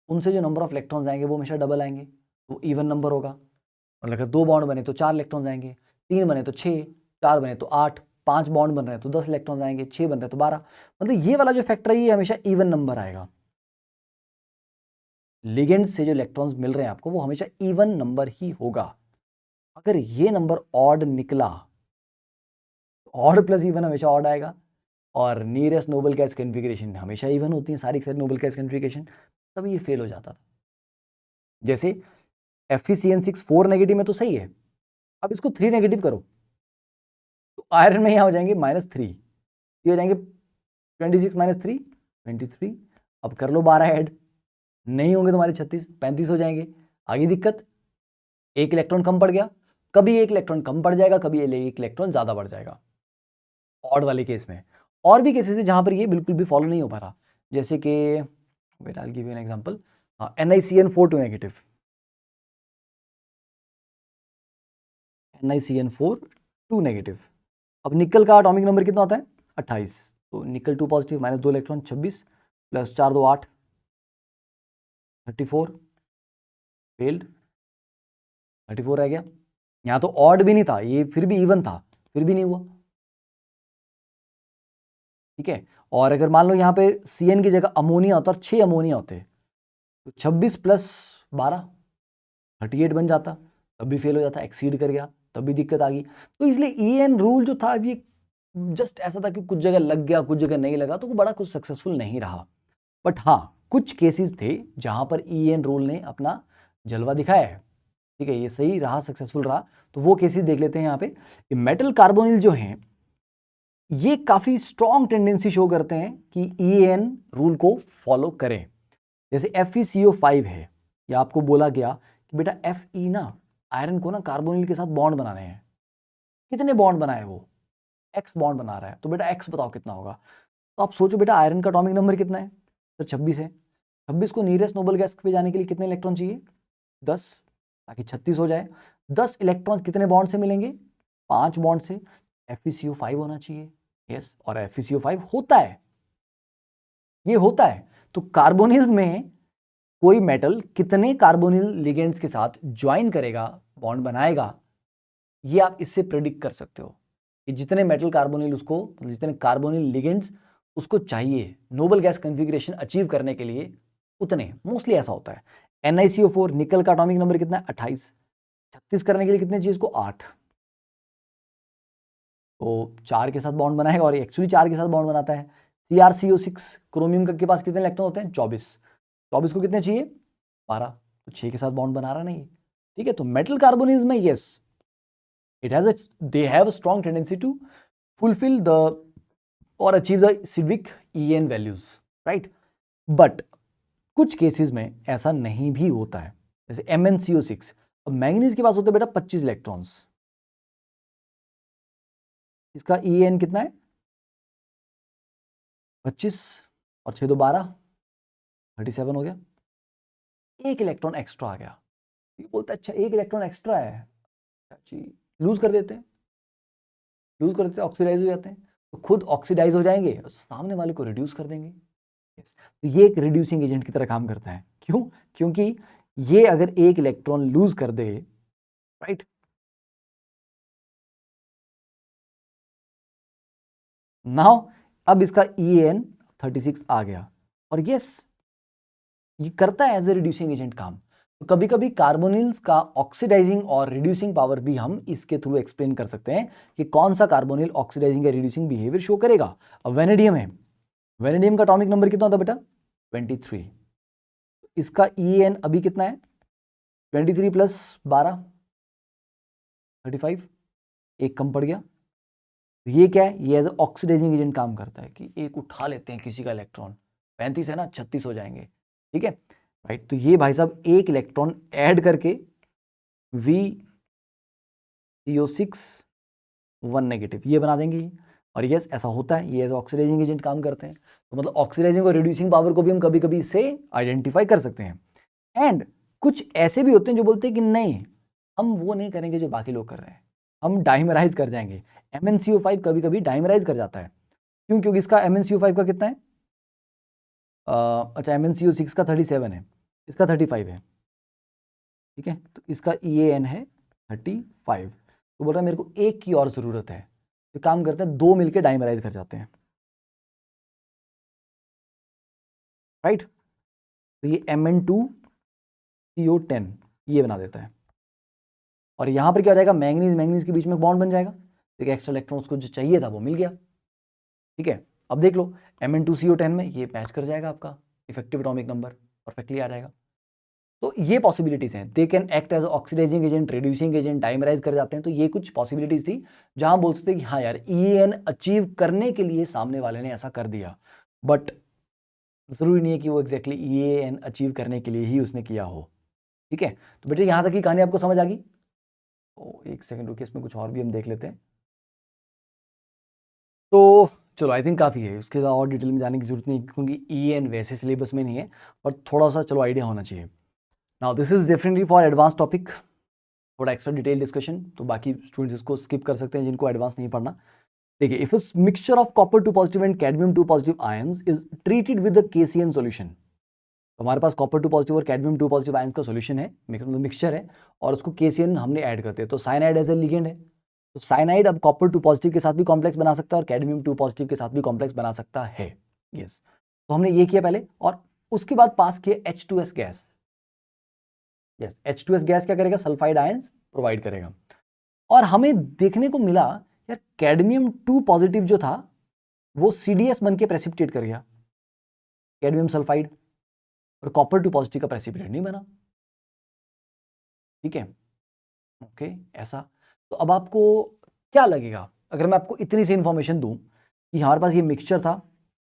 उनसे जो नंबर ऑफ इलेक्ट्रॉन्स आएंगे वो हमेशा डबल आएंगे, तो इवन नंबर होगा। मतलब अगर 2 बॉन्ड बने तो 4 इलेक्ट्रॉन्स आएंगे, 3 बने तो 6, 4 बने तो 8, 5 बॉन्ड बन रहे हैं तो 10 इलेक्ट्रॉन्स आएंगे, 6 बन रहे हैं तो 12। मतलब ये वाला जो फैक्टर है ये हमेशा इवन नंबर आएगा। लिगेंड से जो इलेक्ट्रॉन्स मिल रहे हैं आपको वो हमेशा इवन नंबर ही होगा। अगर ये नंबर ऑड निकला, ऑड प्लस इवन हमेशा ऑड आएगा, और नियरेस्ट नोबल गैस कन्फिग्रेशन हमेशा इवन होती है, सारी नोबल गैस कन्फिग्रेशन, तभी ये फेल हो जाता था। जैसे FeCN6 4 नेगेटिव में तो सही है। अब इसको 3 नेगेटिव करो तो आयरन में यहाँ हो जाएंगे -3, ये हो जाएंगे 26 - 3 23। अब कर लो 12 ऐड, नहीं होंगे तुम्हारे 36 35 हो जाएंगे। आगे दिक्कत, एक इलेक्ट्रॉन कम पड़ गया, कभी एक इलेक्ट्रॉन कम पड़ जाएगा, कभी एक इलेक्ट्रॉन ज्यादा बढ़ जाएगा ऑड वाले केस में। और भी केसेस है जहां पर ये बिल्कुल भी फॉलो नहीं हो पा रहा, जैसे कि wait I will give you an example, NiCN4 2 negative, NiCN4 2 negative. अब निकल का एटॉमिक नंबर कितना होता है 28, तो निकल 2 पॉजिटिव -2 इलेक्ट्रॉन 26 + 4 2 8 34 फेल्ड, 34 रह गया। यहाँ तो ऑड भी नहीं था ये, फिर भी इवन था, फिर भी नहीं हुआ। ठीक है, और अगर मान लो यहाँ पे CN की जगह अमोनिया होता और 6 अमोनिया होते तो 26 + 12 38 बन जाता, तब भी फेल हो जाता, एक्सीड कर गया, तब भी दिक्कत आ गई। तो इसलिए EN रूल जो था ये जस्ट ऐसा था कि कुछ जगह लग गया कुछ जगह नहीं लगा, तो वो बड़ा कुछ सक्सेसफुल नहीं रहा। बट हाँ, कुछ केसेस थे जहां पर EN रूल ने अपना जलवा दिखाया है। ठीक है, ये सही रहा, सक्सेसफुल रहा। तो वो केसेस देख लेते हैं यहाँ पे। मेटल कार्बोनिल जो हैं ये काफी स्ट्रॉन्ग टेंडेंसी शो करते हैं कि EN रूल को फॉलो करें। जैसे FeCO5 है, या आपको बोला गया कि बेटा Fe ना आयरन को ना कार्बोनिल के साथ बॉन्ड बनाने हैं। कितने बॉन्ड बनाए वो, X बॉन्ड बना रहा है, तो बेटा X बताओ कितना होगा। तो आप सोचो बेटा आयरन का एटॉमिक नंबर कितना है, तो 26 है। 26 को नियरेस्ट नोबल गैस पे जाने के लिए कितने इलेक्ट्रॉन चाहिए 10, ताकि 36 हो जाए। 10 इलेक्ट्रॉन कितने बॉन्ड से मिलेंगे 5 बॉन्ड से, FeCO5 होना चाहिए। यस, और FeCO5 होता है, ये होता है। तो कार्बोनिल्स में कोई मेटल कितने कार्बोनिल लिगेंड्स के साथ ज्वाइन करेगा, बॉन्ड बनाएगा, ये आप इससे प्रेडिक्ट कर सकते हो कि जितने मेटल कार्बोनिल उसको, जितने कार्बोनिल लिगेंड्स उसको चाहिए नोबल गैस कॉन्फ़िगरेशन अचीव करने के लिए, उतने मोस्टली ऐसा होता है। NiCO4 निकल का एटॉमिक नंबर कितना है 28, 36 करने के लिए कितने चाहिए इसको 8, तो 4 के साथ बॉन्ड बनाएगा और एक्चुअली 4 के साथ बॉन्ड बनाता है। CrCO6 क्रोमियम के पास कितने इलेक्ट्रॉन होते हैं 24, 24 को कितने चाहिए 12, तो 6 के साथ बॉन्ड बना रहा नहीं। ठीक है, तो मेटल कार्बोनिल्स में yes they have a strong tendency to fulfill the or achieve the civic EN values, right? But कुछ केसेस में ऐसा नहीं भी होता है, जैसे MnCO6। अब मैंगनीज के पास होते हैं बेटा 25 इलेक्ट्रॉन्स, इसका EN कितना है 25 और 6 2 12 37 हो गया। एक इलेक्ट्रॉन एक्स्ट्रा आ गया, ये बोलता है अच्छा एक इलेक्ट्रॉन एक्स्ट्रा है, लूज कर देते हैं, लूज कर देते हैं, ऑक्सीडाइज हो जाते हैं, तो खुद ऑक्सीडाइज हो जाएंगे और सामने वाले को रिड्यूस कर देंगे। तो ये एक रिड्यूसिंग एजेंट की तरह काम करता है। क्यों? क्योंकि ये अगर एक इलेक्ट्रॉन लूज कर दे, राइट, नाउ अब इसका EN 36 आ गया, और यस ये करता है एज ए रिड्यूसिंग एजेंट काम। तो कभी कभी कार्बोनिल्स का ऑक्सीडाइजिंग और रिड्यूसिंग पावर भी हम इसके थ्रू एक्सप्लेन कर सकते हैं कि कौन सा कार्बोनिल ऑक्सीडाइजिंग या रिड्यूसिंग बिहेवियर शो करेगा। अब वेनेडियम है, वेनेडियम का एटॉमिक नंबर कितना होता है बेटा 23, इसका EN अभी कितना है 23 + 12 35, एक कम पड़ गया। तो ये क्या है, ये एज ए ऑक्सीडाइजिंग एजेंट काम करता है कि एक उठा लेते हैं किसी का इलेक्ट्रॉन, 35 है ना 36 हो जाएंगे। ठीक है, राइट, तो ये भाई साहब एक इलेक्ट्रॉन ऐड करके VCO6 1 नेगेटिव ये बना देंगे। और यस ऐसा होता है, ये एज ऑक्सीडाइजिंग एजेंट काम करते हैं। तो मतलब ऑक्सीडाइजिंग और रिड्यूसिंग पावर को भी हम कभी कभी इससे आइडेंटिफाई कर सकते हैं। एंड कुछ ऐसे भी होते हैं जो बोलते हैं कि नहीं हम वो नहीं करेंगे जो बाकी लोग कर रहे हैं, हम डाइमराइज कर जाएंगे। MnCO5 कभी कभी डाइमराइज कर जाता है। क्यों? क्योंकि इसका MnCO5 का कितना है अच्छा MnCO6 का 37 है, इसका 35 है। ठीक है, तो इसका EN है 35, तो बोल रहा है मेरे को एक की और जरूरत है, तो काम करते हैं दो मिलके डाइमराइज कर जाते हैं, राइट। तो ये Mn2CO10 ये बना देता है, और यहां पर क्या हो जाएगा मैंगनीज मैंगनीज के बीच में बॉन्ड बन जाएगा, तो एक एक्स्ट्रा इलेक्ट्रॉन उसको जो चाहिए था वो मिल गया। ठीक है, अब देख लो Mn2CO10 में ये मैच कर जाएगा, आपका इफेक्टिव एटॉमिक नंबर परफेक्टली आ जाएगा। तो ये पॉसिबिलिटीज हैं, they can act as oxidising agent, reducing agent, dimerise कर जाते हैं। तो ये कुछ पॉसिबिलिटीज थी जहां बोल सकते कि हाँ यार EAN अचीव करने के लिए सामने वाले ने ऐसा कर दिया, बट जरूरी नहीं है कि वो एग्जैक्टली EAN अचीव करने के लिए ही उसने किया हो। ठीक है, तो बेटे यहां तक की कहानी आपको समझ आ गई। तो एक सेकंड रुकिए, इसमें कुछ और भी हम देख लेते हैं। तो चलो आई थिंक काफ़ी है, उसके बाद और डिटेल में जाने की जरूरत नहीं, क्योंकि EAN वैसे सिलेबस में नहीं है, और थोड़ा सा चलो आइडिया होना चाहिए। Now this is definitely for advance topic, थोड़ा एक्स्ट्रा डिटेल डिस्कशन, तो बाकी स्टूडेंट्स इसको स्किप कर सकते हैं जिनको एडवांस नहीं पढ़ना। देखिए, if a mixture of copper 2 positive and cadmium 2 positive ions is treated with the KCN solution, तो हमारे पास कॉपर 2 पॉजिटिव और कैडमियम 2 पॉजिटिव आयंस का सॉल्यूशन है, मतलब मिक्सचर है, और उसको KCN हमने ऐड करते हैं, तो साइनाइड एज ए लिगेंड है। तो साइनाइड अब कॉपर 2 पॉजिटिव के साथ भी कॉम्प्लेक्स बना सकता है और कैडमियम 2 पॉजिटिव के साथ भी कॉम्प्लेक्स बना सकता है। यस, तो हमने ये किया पहले, और उसके बाद पास किया H2S gas. Yes, H2S gas क्या करेगा, सल्फाइड आयंस प्रोवाइड करेगा, और हमें देखने को मिला यार कैडमियम 2 पॉजिटिव जो था वो CDS बन के प्रेसिपिटेट कर गया, कैडमियम सल्फाइड, और कॉपर 2 पॉजिटिव का प्रेसिपिटेट नहीं बना। ठीक है, ओके, ऐसा। तो अब आपको क्या लगेगा अगर मैं आपको इतनी सी इंफॉर्मेशन दूं कि हमारे पास ये मिक्सचर था,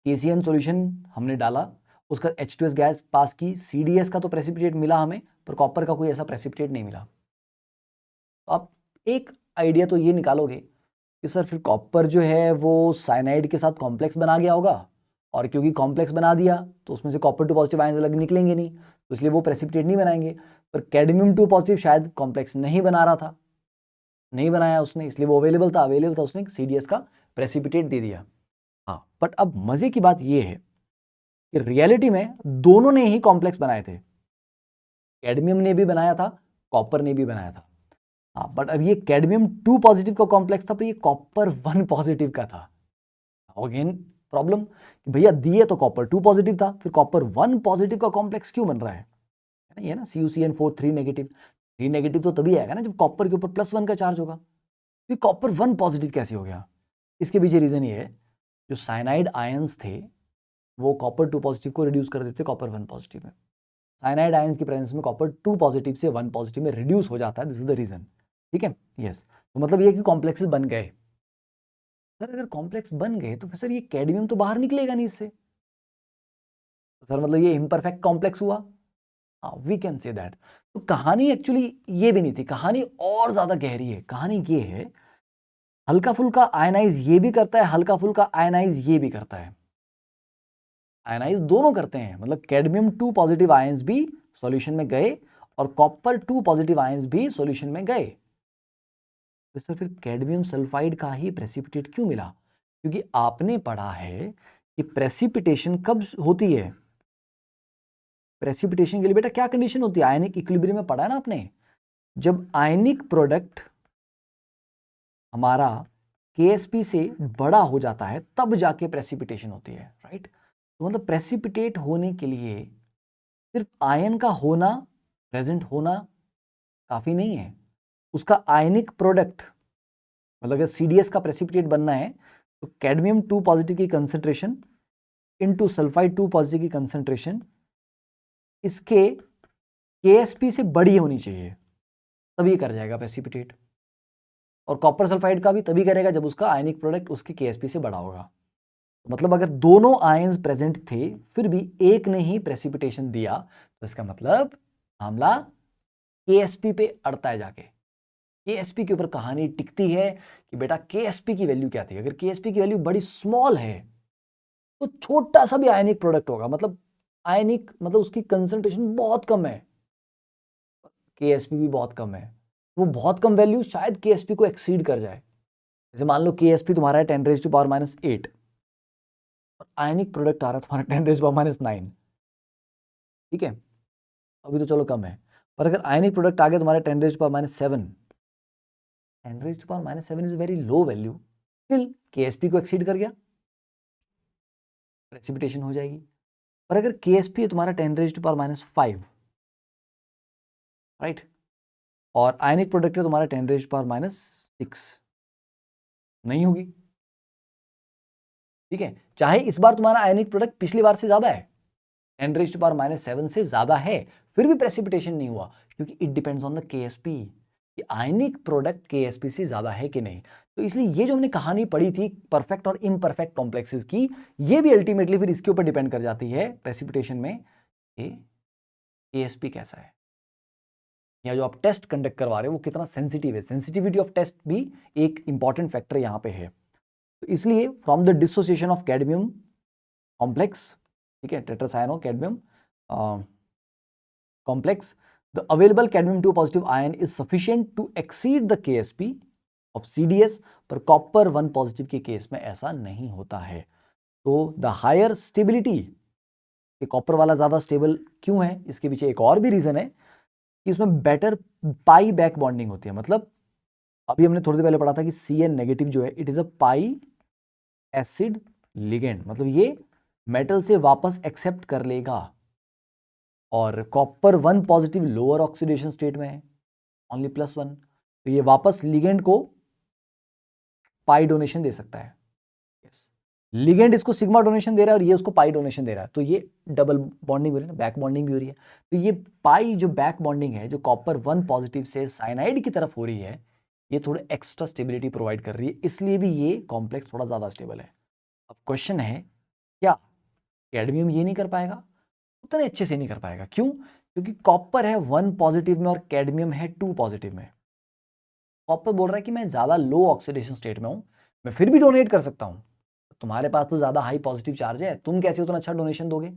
KCN सॉल्यूशन हमने डाला, उसका H2S गैस पास की, CDS का तो प्रेसिपिटेट मिला हमें, पर कॉपर का कोई ऐसा प्रेसिपिटेट नहीं मिला। तो आप एक आइडिया तो ये निकालोगे कि सर फिर कॉपर जो है वो साइनाइड के साथ कॉम्प्लेक्स बना गया होगा, और क्योंकि कॉम्प्लेक्स बना दिया तो उसमें से कॉपर 2 पॉजिटिव आयंस अलग निकलेंगे नहीं, तो इसलिए वो प्रेसिपिटेट नहीं बनाएंगे। पर कैडमियम 2 पॉजिटिव शायद कॉम्प्लेक्स नहीं बना रहा था, नहीं बनाया उसने, इसलिए वो अवेलेबल था, उसने CDS का प्रेसिपिटेट दे दिया। हाँ, बट अब मजे की बात ये है कि रियलिटी में दोनों ने ही कॉम्प्लेक्स बनाए थे, कैडमियम ने भी बनाया था, कॉपर ने भी बनाया था। हाँ, बट अब ये कैडमियम 2 पॉजिटिव का कॉम्प्लेक्स था, पर ये कॉपर 1 पॉजिटिव का था। अगेन प्रॉब्लम कि भैया दिए तो कॉपर 2 पॉजिटिव था, फिर कॉपर 1 पॉजिटिव का कॉम्प्लेक्स क्यों बन रहा है? ये ना CuCN4 3 नेगेटिव, 3 नेगेटिव तो तभी आएगा ना जब कॉपर के ऊपर +1 का चार्ज होगा, फिर कॉपर 1 पॉजिटिव कैसे हो गया? इसके पीछे रीजन ये है, जो साइनाइड आयंस थे वो कॉपर 2 पॉजिटिव को रिड्यूस कर देते कॉपर 1 पॉजिटिव में। साइनाइड आयंस की प्रेजेंस में कॉपर 2 पॉजिटिव से 1 पॉजिटिव में रिड्यूस हो जाता है, दिस इज द रीजन। ठीक है, यस, तो मतलब ये कि कॉम्प्लेक्सेस बन गए। सर अगर कॉम्प्लेक्स बन गए तो फिर सर ये कैडमियम तो बाहर निकलेगा नहीं इससे, सर मतलब ये इम्परफेक्ट कॉम्प्लेक्स हुआ। हाँ, वी कैन से दैट। तो कहानी एक्चुअली ये भी नहीं थी, कहानी और ज्यादा गहरी है। कहानी ये है, हल्का फुल्का आयनाइज ये भी करता है, हल्का फुल्का आयनाइज ये भी करता है, आयनाइज दोनों करते हैं, मतलब कैडमियम 2 पॉजिटिव आयंस भी सॉल्यूशन में गए और कॉपर 2 पॉजिटिव आयंस भी सॉल्यूशन में गए। तो सर फिर कैडमियम सल्फाइड का ही प्रेसिपिटेट क्यों मिला? क्योंकि आपने पढ़ा है कि प्रेसिपिटेशन कब होती है, प्रेसिपिटेशन के लिए बेटा क्या कंडीशन होती है, आयनिक इक्विलिब्रियम में पढ़ा है ना आपने, जब आयनिक प्रोडक्ट हमारा KSP से बड़ा हो जाता है तब जाके प्रेसिपिटेशन होती है, राइट। तो मतलब प्रेसिपिटेट होने के लिए सिर्फ आयन का होना, प्रेजेंट होना काफी नहीं है, उसका आयनिक प्रोडक्ट, मतलब अगर CDS का प्रेसिपिटेट बनना है तो कैडमियम 2 पॉजिटिव की कंसेंट्रेशन इनटू सल्फाइड 2 पॉजिटिव की कंसेंट्रेशन इसके KSP से बड़ी होनी चाहिए, तभी कर जाएगा प्रेसिपिटेट। और कॉपर सल्फाइड का भी तभी करेगा जब उसका आयनिक प्रोडक्ट उसके KSP से बड़ा होगा। मतलब अगर दोनों आयंस प्रेजेंट थे फिर भी एक ने ही प्रेसिपिटेशन दिया, तो इसका मतलब मामला KSP पे अड़ता है जाके, KSP के ऊपर कहानी टिकती है कि बेटा KSP की वैल्यू क्या थी। अगर KSP की वैल्यू बड़ी स्मॉल है तो छोटा सा भी आयनिक प्रोडक्ट होगा, मतलब आयनिक मतलब उसकी कंसंट्रेशन बहुत कम है, KSP भी बहुत कम है, वो बहुत कम वैल्यू शायद KSP को एक्सीड कर जाए। जैसे मान लो KSP तुम्हारा है 10⁻⁸ और आयनिक प्रोडक्ट आ रहा है तुम्हारा 10⁻⁹। ठीक है, अभी तो चलो कम है, पर अगर आयनिक प्रोडक्ट आ गया तुम्हारे 10⁻⁷, 10⁻⁷ is very low value, still KSP को एक्सीड कर गया, प्रेसिपिटेशन हो जाएगी। पर अगर KSP है तुम्हारा 10⁻⁵, राइट, और आयनिक प्रोडक्ट है तुम्हारा 10⁻⁶, नहीं होगी। ठीक है, चाहे इस बार तुम्हारा आयनिक प्रोडक्ट पिछली बार से ज्यादा है, 10⁻⁷ से ज़्यादा है, फिर भी प्रेसिपिटेशन नहीं हुआ, क्योंकि it depends on the Ksp, कि आयनिक प्रोडक्ट केएसपी से ज़्यादा है कि नहीं। तो इसलिए ये जो हमने कहानी पढ़ी थी परफेक्ट और इम्परफेक्ट कॉम्प्लेक्सेस की, ये भी अल्टीमेटली फिर इसके ऊपर डिपेंड कर जाती है प्रेसिपिटेशन में कि केएसपी कैसा है, या जो आप टेस्ट कंडक्ट करवा रहे हो वो कितना सेंसिटिव है। सेंसिटिविटी ऑफ टेस्ट भी एक इंपॉर्टेंट फैक्टर यहाँ पे है। तो इसलिए from the dissociation of cadmium complex, ठीक है, tetracyano cadmium complex, the available cadmium 2 positive ion is sufficient to exceed the KSP of CDS, पर कॉपर 1 पॉजिटिव के केस में ऐसा नहीं होता है। तो द हायर स्टेबिलिटी, कॉपर वाला ज्यादा स्टेबल क्यों है, इसके पीछे एक और भी रीजन है कि इसमें बेटर पाई बैक बॉन्डिंग होती है। मतलब अभी हमने थोड़ी देर पहले पढ़ा था कि Cn नेगेटिव जो है it is a pi acid ligand, मतलब ये मेटल से वापस एक्सेप्ट कर लेगा। और copper 1 positive lower oxidation state में है, ओनली +1, तो ये वापस लिगेंड को पाई डोनेशन दे सकता है। लिगेंड इसको सिग्मा डोनेशन दे रहा है और ये उसको पाई डोनेशन दे रहा है, तो ये डबल बॉन्डिंग हो रही है ना, बैक बॉन्डिंग भी हो रही है। तो ये पाई जो बैक बॉन्डिंग है, जो कॉपर 1 पॉजिटिव से साइनाइड की तरफ हो रही है, ये थोड़ा एक्स्ट्रा स्टेबिलिटी प्रोवाइड कर रही है, इसलिए भी ये कॉम्प्लेक्स थोड़ा ज्यादा स्टेबल है। अब क्वेश्चन है, क्या कैडमियम ये नहीं कर पाएगा? उतने अच्छे से नहीं कर पाएगा। क्यों? क्योंकि कॉपर है 1 पॉजिटिव में और कैडमियम है 2 पॉजिटिव में। कॉपर बोल रहा है कि मैं ज्यादा लो ऑक्सीडेशन स्टेट में हूं, मैं फिर भी डोनेट कर सकता हूं। तुम्हारे पास तो ज्यादा हाई पॉजिटिव चार्ज है, तुम कैसे उतना अच्छा डोनेशन दोगे?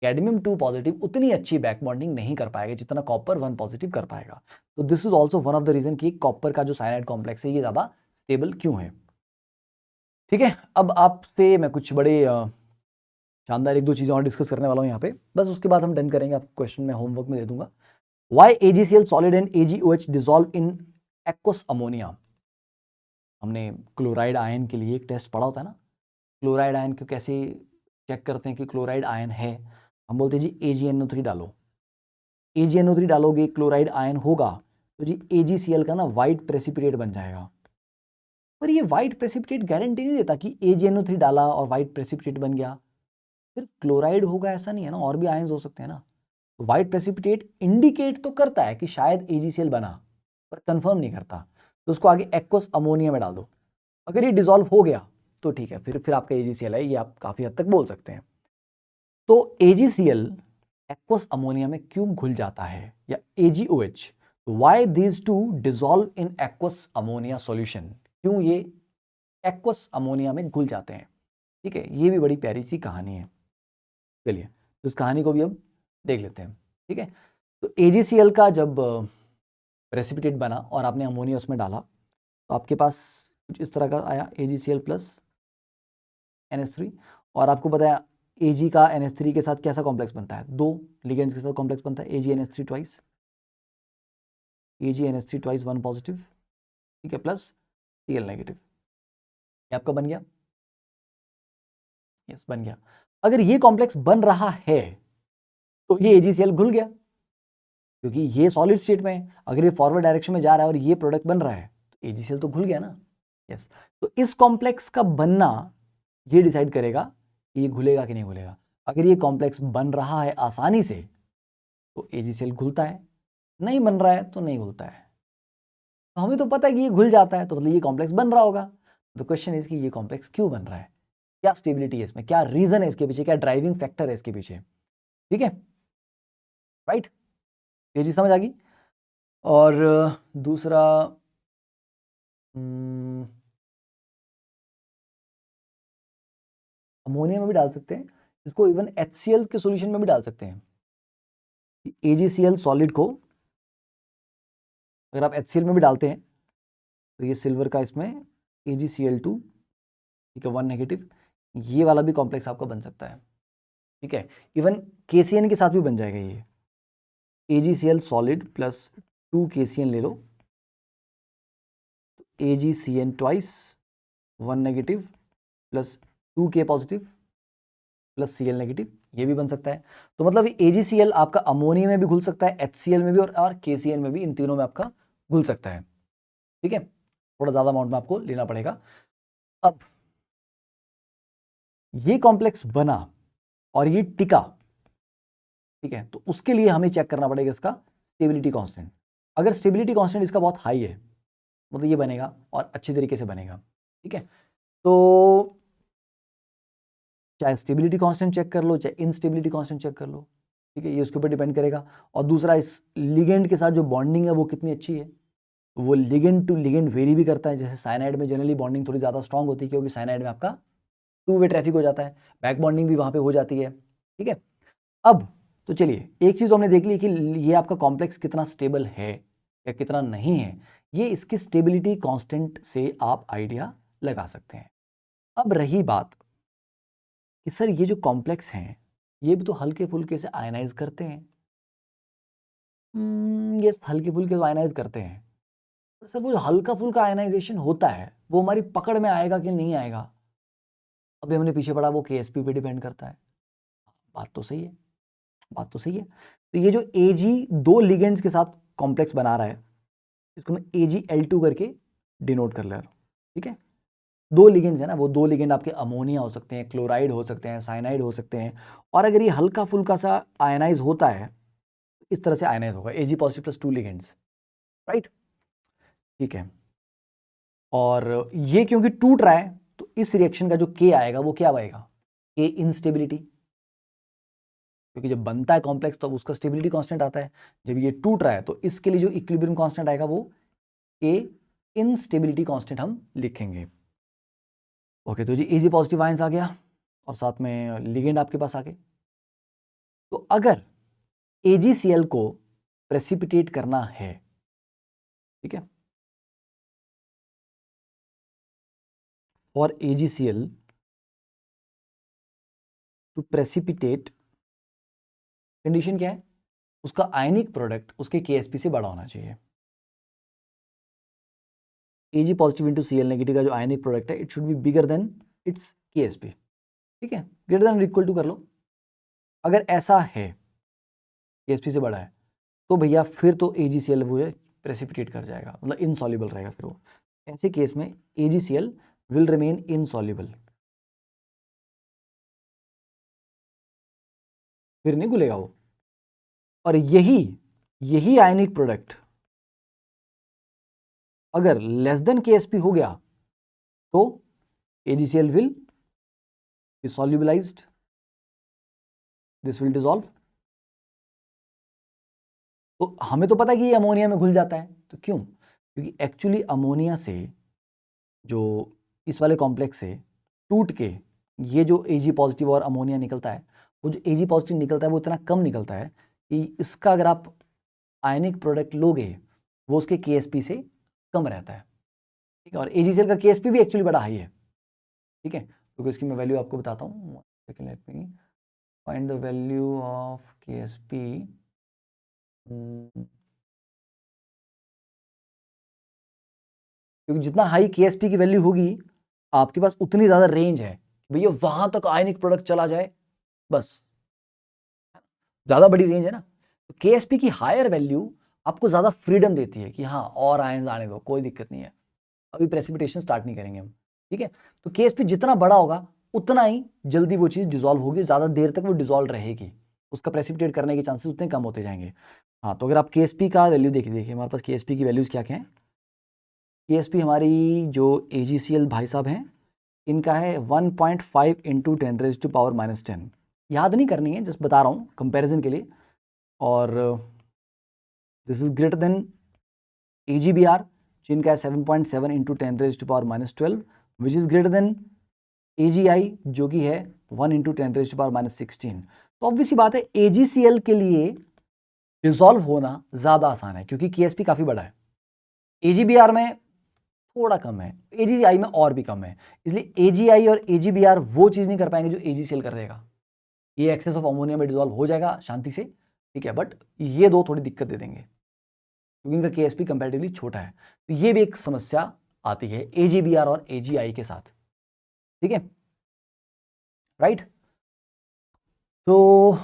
कैडमियम 2 पॉजिटिव उतनी अच्छी बैक बॉन्डिंग नहीं कर पाएगा जितना कॉपर 1 पॉजिटिव कर पाएगा। तो this is also one of the reason कि कॉपर का जो साइनाइड कॉम्प्लेक्स है ये ज्यादा स्टेबल क्यों है। ठीक है, अब आपसे मैं कुछ बड़े शानदार 1-2 चीजें और डिस्कस करने वाला हूं यहाँ पे, बस उसके बाद हम डन करेंगे। आपको क्वेश्चन मैं होमवर्क में दे दूंगा। Why AgCl solid and AgOH dissolve in aqueous ammonia. हमने क्लोराइड आयन के लिए एक टेस्ट पढ़ा होता है ना, क्लोराइड आयन को कैसे चेक करते हैं कि क्लोराइड आयन है। हम बोलते हैं जी AgNO3 डालो, AgNO3 डालोगे क्लोराइड आयन होगा, तो जी AgCl का ना वाइट प्रेसिपिटेट बन जाएगा। पर ये वाइट प्रेसिपिटेट गारंटी नहीं देता कि AgNO3 डाला और वाइट प्रेसिपिटेट बन गया फिर क्लोराइड होगा, ऐसा नहीं है ना, और भी आयंस हो सकते हैं ना। तो वाइट प्रेसिपिटेट इंडिकेट तो करता है कि शायद AgCl बना, पर कंफर्म नहीं करता। तो उसको आगे एक्वस अमोनिया में डाल दो, अगर ये डिसॉल्व हो गया तो ठीक है, फिर आपका AgCl है, ये आप काफी हद तक बोल सकते हैं। तो AgCl एक्वस अमोनिया में क्यों घुल जाता है, या AgOH, why these two dissolve in aqueous ammonia solution, क्यों ये एक्वस अमोनिया में घुल जाते हैं। ठीक है, ये भी बड़ी प्यारी सी कहानी है। चलिए तो इस कहानी को भी अब देख लेते हैं। ठीक है, तो AgCl का जब प्रेसिपिटेट बना और आपने अमोनिया उसमें डाला, तो आपके पास कुछ इस तरह का आया AgCl प्लस NH3, और आपको बताया Ag का NH3 के साथ कैसा कॉम्प्लेक्स बनता है, 2 लिगेंड्स के साथ कॉम्प्लेक्स बनता है AgNH3 twice, AgNH3 twice 1 positive, ठीक है, प्लस Cl नेगेटिव। ये आपका बन गया, यस बन गया। अगर ये कॉम्प्लेक्स बन रहा है तो ये AgCl घुल गया, क्योंकि ये सॉलिड स्टेट में है। अगर ये फॉरवर्ड डायरेक्शन में जा रहा है और ये प्रोडक्ट बन रहा है तो AgCl तो घुल गया ना। यस, तो इस कॉम्प्लेक्स का बनना ये डिसाइड करेगा कि ये घुलेगा कि नहीं घुलेगा। अगर ये कॉम्प्लेक्स बन रहा है आसानी से तो AgCl घुलता है, नहीं बन रहा है तो नहीं घुलता है। तो हमें तो पता है कि ये घुल जाता है, तो मतलब ये कॉम्प्लेक्स बन रहा होगा। तो क्वेश्चन इज कि ये कॉम्प्लेक्स क्यों बन रहा है, क्या स्टेबिलिटी है इसमें, क्या रीजन है इसके पीछे, क्या ड्राइविंग फैक्टर है इसके पीछे। ठीक है, राइट, ये चीज समझ आ गई। और दूसरा अमोनिया में भी डाल सकते हैं इसको, इवन HCl के सॉल्यूशन में भी डाल सकते हैं। AgCl सॉलिड को अगर आप HCl में भी डालते हैं तो ये सिल्वर का इसमें AgCl2, ठीक है, 1 नेगेटिव, ये वाला भी कॉम्प्लेक्स आपका बन सकता है। ठीक है, इवन KCN के साथ भी बन जाएगा ये, AgCl सॉलिड प्लस 2 KCN ले लो, AgCN twice 1 negative plus 2K positive plus Cl negative, ये भी बन सकता है। तो मतलब AgCl आपका अमोनिया में भी घुल सकता है, HCl में भी और KCN में भी, इन तीनों में आपका घुल सकता है। ठीक है, थोड़ा ज्यादा अमाउंट में आपको लेना पड़ेगा। अब ये कॉम्प्लेक्स बना और ये टिका, ठीक है, तो उसके लिए हमें चेक करना पड़ेगा इसका स्टेबिलिटी कांस्टेंट। अगर स्टेबिलिटी कांस्टेंट इसका बहुत हाई है, मतलब ये बनेगा और अच्छी तरीके से बनेगा, ठीक है। तो चाहे स्टेबिलिटी कांस्टेंट चेक कर लो, चाहे इनस्टेबिलिटी कांस्टेंट चेक कर लो, ठीक है, ये उसके ऊपर डिपेंड करेगा। और दूसरा, इस लिगेंड के साथ जो बॉन्डिंग है वो कितनी अच्छी है, वो लिगेंड टू लिगेंड वेरी भी करता है। जैसे साइनाइड में जनरली बॉन्डिंग थोड़ी ज़्यादा स्ट्रांग होती है, क्योंकि साइनाइड में आपका टू वे ट्रैफिक हो जाता है, बैक बॉन्डिंग भी वहाँ पे हो जाती है, ठीक है। अब तो चलिए, एक चीज़ हमने देख ली कि ये आपका कॉम्प्लेक्स कितना स्टेबल है या कितना नहीं है, ये इसकी स्टेबिलिटी कांस्टेंट से आप आइडिया लगा सकते हैं। अब रही बात कि सर ये जो कॉम्प्लेक्स हैं ये भी तो हल्के फुल्के से आयनाइज करते हैं। ये हल्के फुल्के तो आयनाइज करते हैं, पर सर वो जो हल्का फुल्का आयनाइजेशन होता है वो हमारी पकड़ में आएगा कि नहीं आएगा, अभी हमने पीछे पढ़ा वो केएसपी पे डिपेंड करता है। बात तो सही है, बात तो सही है। तो ये जो एजी दो लिगेंड्स के साथ कॉम्प्लेक्स बना रहा है, इसको मैं AgL2 करके डिनोट कर ले रहा हूँ, ठीक है। दो लिगेंड्स है ना, वो दो लिगेंड आपके अमोनिया हो सकते हैं, क्लोराइड हो सकते हैं, साइनाइड हो सकते हैं। और अगर ये हल्का फुल्का सा आयनाइज होता है, इस तरह से आयनाइज होगा Ag positive plus 2 ligands, right, ठीक है। और ये क्योंकि टूट रहा है, तो इस रिएक्शन का जो K आएगा वो क्या आएगा, K इनस्टेबिलिटी, क्योंकि जब बनता है कॉम्प्लेक्स तो उसका स्टेबिलिटी कांस्टेंट आता है। जब ये टूट रहा है तो इसके लिए जो इक्विलिब्रियम कांस्टेंट आएगा वो K इनस्टेबिलिटी कांस्टेंट हम लिखेंगे। ओके, तो जी Ag पॉजिटिव आयंस आ गया और साथ में लिगेंड आपके पास आ गए। तो अगर AgCl को प्रेसिपिटेट करना है, ठीक है, for AgCl to precipitate, condition क्या है, उसका आयनिक प्रोडक्ट उसके KSP से बड़ा होना चाहिए। Ag positive into Cl negative का जो आयनिक प्रोडक्ट है it should be bigger than it's KSP, ठीक है, ग्रेटर देन इक्वल टू कर लो। अगर ऐसा है, KSP से बड़ा है, तो भैया फिर तो AgCl वो प्रेसिपिटेट कर जाएगा, मतलब इनसॉल्युबल रहेगा। फिर वो ऐसे केस में AgCl विल रिमेन इनसॉल्युबल, फिर नहीं घुलेगा वो। और यही आयनिक प्रोडक्ट अगर लेस देन KSP हो गया तो AgCl will be solubilised, this will dissolve. तो हमें तो पता है कि ये अमोनिया में घुल जाता है, तो क्यों, क्योंकि एक्चुअली अमोनिया से जो इस वाले कॉम्प्लेक्स से टूट के ये जो Ag पॉजिटिव और अमोनिया निकलता है, वो जो Ag पॉजिटिव निकलता है वो इतना कम निकलता है कि इसका अगर आप आयनिक प्रोडक्ट लोगे वो उसके KSP से कम रहता है, ठीक है। और AgCl का KSP भी एक्चुअली बड़ा हाई है, ठीक है, क्योंकि इसकी मैं वैल्यू आपको बताता हूँ। Second, let me find the value of KSP। क्योंकि जितना हाई KSP की वैल्यू होगी आपके पास उतनी ज़्यादा रेंज है भैया वहां तक आयनिक प्रोडक्ट चला जाए, बस ज़्यादा बड़ी रेंज है ना। तो KSP की हायर वैल्यू आपको ज़्यादा फ्रीडम देती है कि हाँ और आयंस आने दो, कोई दिक्कत नहीं है, अभी प्रेसिपिटेशन स्टार्ट नहीं करेंगे हम, ठीक है। तो KSP जितना बड़ा होगा उतना ही जल्दी वो चीज़ डिसॉल्व होगी, ज़्यादा देर तक वो डिसॉल्व रहेगी, उसका प्रेसिपिटेट करने के चांसेस उतने कम होते जाएंगे। हाँ, तो अगर आप KSP का वैल्यू देखिए हमारे पास KSP की वैल्यूज़ क्या क्या हैं। KSP हमारी जो AgCl भाई साहब हैं इनका है 1.5 इंटू 10⁻⁻10। याद नहीं करनी है, जस्ट बता रहा हूँ कंपैरिजन के लिए। और this is greater than AgBr जिनका है 7.7 into 10⁻12 which is greater than AgI जो कि है 1 इंटू 10⁻16। तो ऑब्वियसली बात है AgCl के लिए डिसॉल्व होना ज़्यादा आसान है क्योंकि KSP काफ़ी बड़ा है, AgBr में थोड़ा कम है, AgI में और भी कम है। इसलिए AgI और AgBr वो चीज़ नहीं कर पाएंगे जो AgCl कर देगा। ये एक्सेस ऑफ अमोनिया में डिसॉल्व हो जाएगा शांति से, ठीक है, बट ये दो थोड़ी दिक्कत दे देंगे क्योंकि इनका KSP कंपैरेटिवली छोटा है। तो ये भी एक समस्या आती है AgBr और AgI के साथ, ठीक है, राइट। तो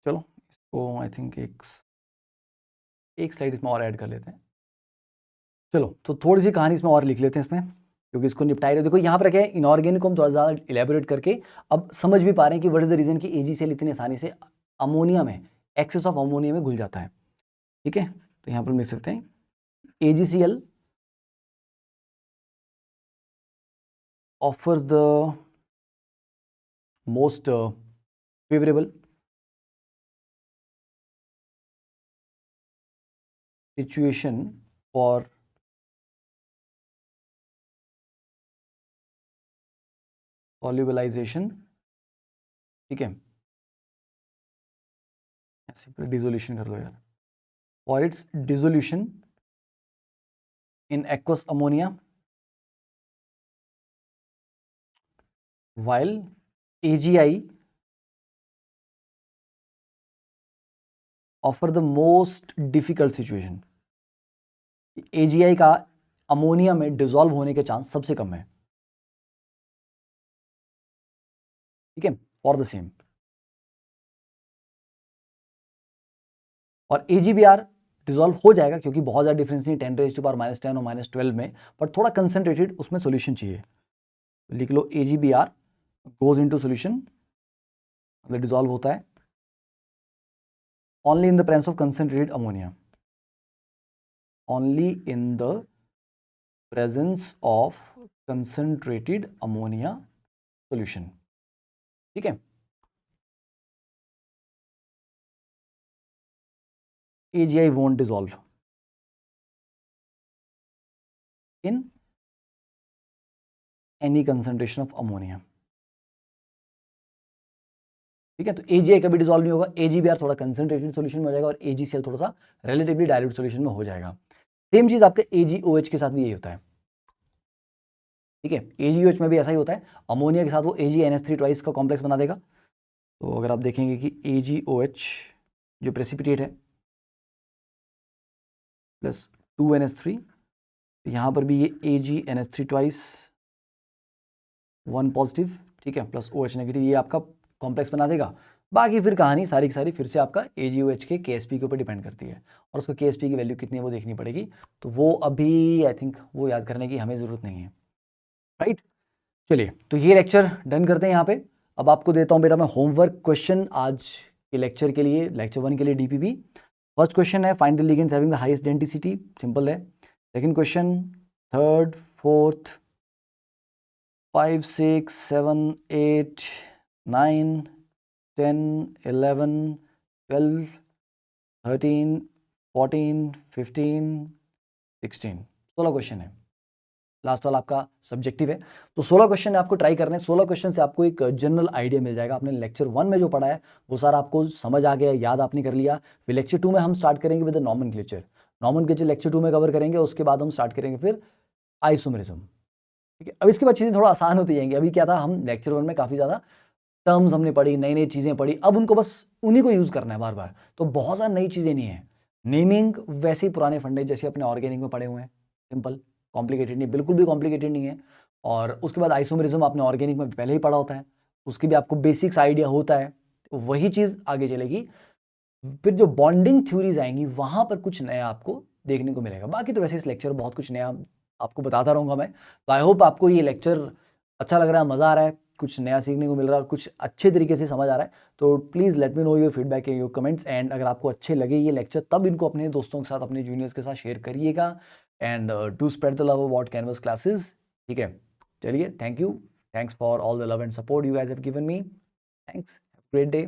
चलो इसको आई थिंक एक स्लाइड इसमें और ऐड कर लेते हैं। चलो तो थोड़ी सी कहानी इसमें और लिख लेते हैं इसमें। क्योंकि इसको निपटाए रहे। देखो यहाँ पर क्या है, इनऑर्गेनिक को हम थोड़ा ज़्यादा इलेबोरेट करके अब समझ भी पा रहे हैं कि व्हाट इज द रीजन कि AgCl इतनी आसानी से अमोनिया में, एक्सेस ऑफ अमोनिया में घुल जाता है। ठीक है, तो यहाँ पर लिख सकते हैं AgCl offers the most favorable situation for solubilization। ठीक है, सिंपल डिसोल्यूशन कर लो यार, for its dissolution in aqueous ammonia while AgI offer the most difficult situation। AgI का अमोनिया में डिसॉल्व होने के चांस सबसे कम है। ठीक है, फॉर द सेम। और AgBr डिसॉल्व हो जाएगा क्योंकि बहुत ज़्यादा डिफरेंस नहीं, 10⁻⁻10 और -12 में, पर थोड़ा कंसंट्रेटेड उसमें सॉल्यूशन चाहिए। लिख लो AgBr गोज इनटू सॉल्यूशन, मतलब डिसॉल्व होता है only in the presence of concentrated ammonia, only in the presence of concentrated ammonia solution. ठीक है, AgI won't dissolve in any concentration of ammonia। ठीक है, तो AgI कभी डिसॉल्व नहीं होगा, AgBr थोड़ा कंसंट्रेटेड सॉल्यूशन में हो जाएगा और AgCl थोड़ा सा रिलेटिवली डाइल्यूट सॉल्यूशन में हो जाएगा। सेम चीज आपके AgOH के साथ भी यही होता है। ठीक है, AgOH में भी ऐसा ही होता है, अमोनिया के साथ वो AgNH3 ट्वाइस का कॉम्प्लेक्स बना देगा। तो अगर आप देखेंगे कि AgOH जो प्रेसिपिटेट है प्लस 2NH3, यहाँ पर भी ये AgNH3 ट्वाइस 1 पॉजिटिव, ठीक है, प्लस OH नेगेटिव, ये आपका कॉम्प्लेक्स बना देगा। बाकी फिर कहानी सारी की सारी फिर से आपका AgOH के KSP के ऊपर डिपेंड करती है, और उसका KSP की वैल्यू कितनी है वो देखनी पड़ेगी। तो वो अभी आई थिंक वो याद करने की हमें ज़रूरत नहीं है, राइट। चलिए, तो ये लेक्चर डन करते हैं यहाँ पे। अब आपको देता हूँ बेटा मैं होमवर्क क्वेश्चन आज के लेक्चर के लिए, लेक्चर 1 के लिए DPP। फर्स्ट क्वेश्चन है find the ligands having the highest density, simple है। Second question, third, fourth, 5, 6, 7, 8, 9, 10, 11, 12, 13, 14, 15, 16, 16 question है। लास्ट वाला आपका सब्जेक्टिव है, तो 16 क्वेश्चन आपको ट्राई करने हैं। 16 क्वेश्चन से आपको एक जनरल आइडिया मिल जाएगा। आपने लेक्चर 1 में जो पढ़ा है वो सारा आपको समझ आ गया, याद आपने कर लिया। फिर लेक्चर 2 में हम स्टार्ट करेंगे विद नॉमेनक्लेचर। नॉमेनक्लेचर लेक्चर 2 में कवर करेंगे, उसके बाद हम स्टार्ट करेंगे फिर आइसोमेरिज्म। ठीक है, अब इसके बाद चीज़ें थोड़ा आसान होती जाएंगी। अभी क्या था, हम लेक्चर 1 में काफ़ी ज़्यादा टर्म्स हमने पढ़ी, नई नई चीज़ें पढ़ी, अब उनको बस उन्हीं को यूज़ करना है बार बार, तो बहुत ज़्यादा नई चीज़ें नहीं है। नेमिंग वैसे ही पुराने फंडे जैसे अपने ऑर्गेनिक में पढ़े हुए हैं, सिंपल, कॉम्प्लिकेटेड नहीं, बिल्कुल भी कॉम्प्लिकेटेड नहीं है। और उसके बाद आइसोमेरिज्म आपने ऑर्गेनिक में पहले ही पढ़ा होता है, उसकी भी आपको बेसिक्स आइडिया होता है, तो वही चीज़ आगे चलेगी। फिर जो बॉन्डिंग थ्योरीज आएंगी वहाँ पर कुछ नया आपको देखने को मिलेगा। बाकी तो वैसे इस लेक्चर बहुत कुछ नया आपको बताता रहूँगा मैं। तो आई होप आपको ये लेक्चर अच्छा लग रहा है, मज़ा आ रहा है, कुछ नया सीखने को मिल रहा है और कुछ अच्छे तरीके से समझ आ रहा है। तो please let me know your feedback and your comments. And अगर आपको अच्छे लगे ये लेक्चर, तब इनको अपने दोस्तों के साथ, अपने जूनियर्स के साथ शेयर करिएगा। And to spread the love about Canvas classes. ठीक है, चलिए, thank you, thanks for all the love and support you guys have given me. Thanks, have a great day.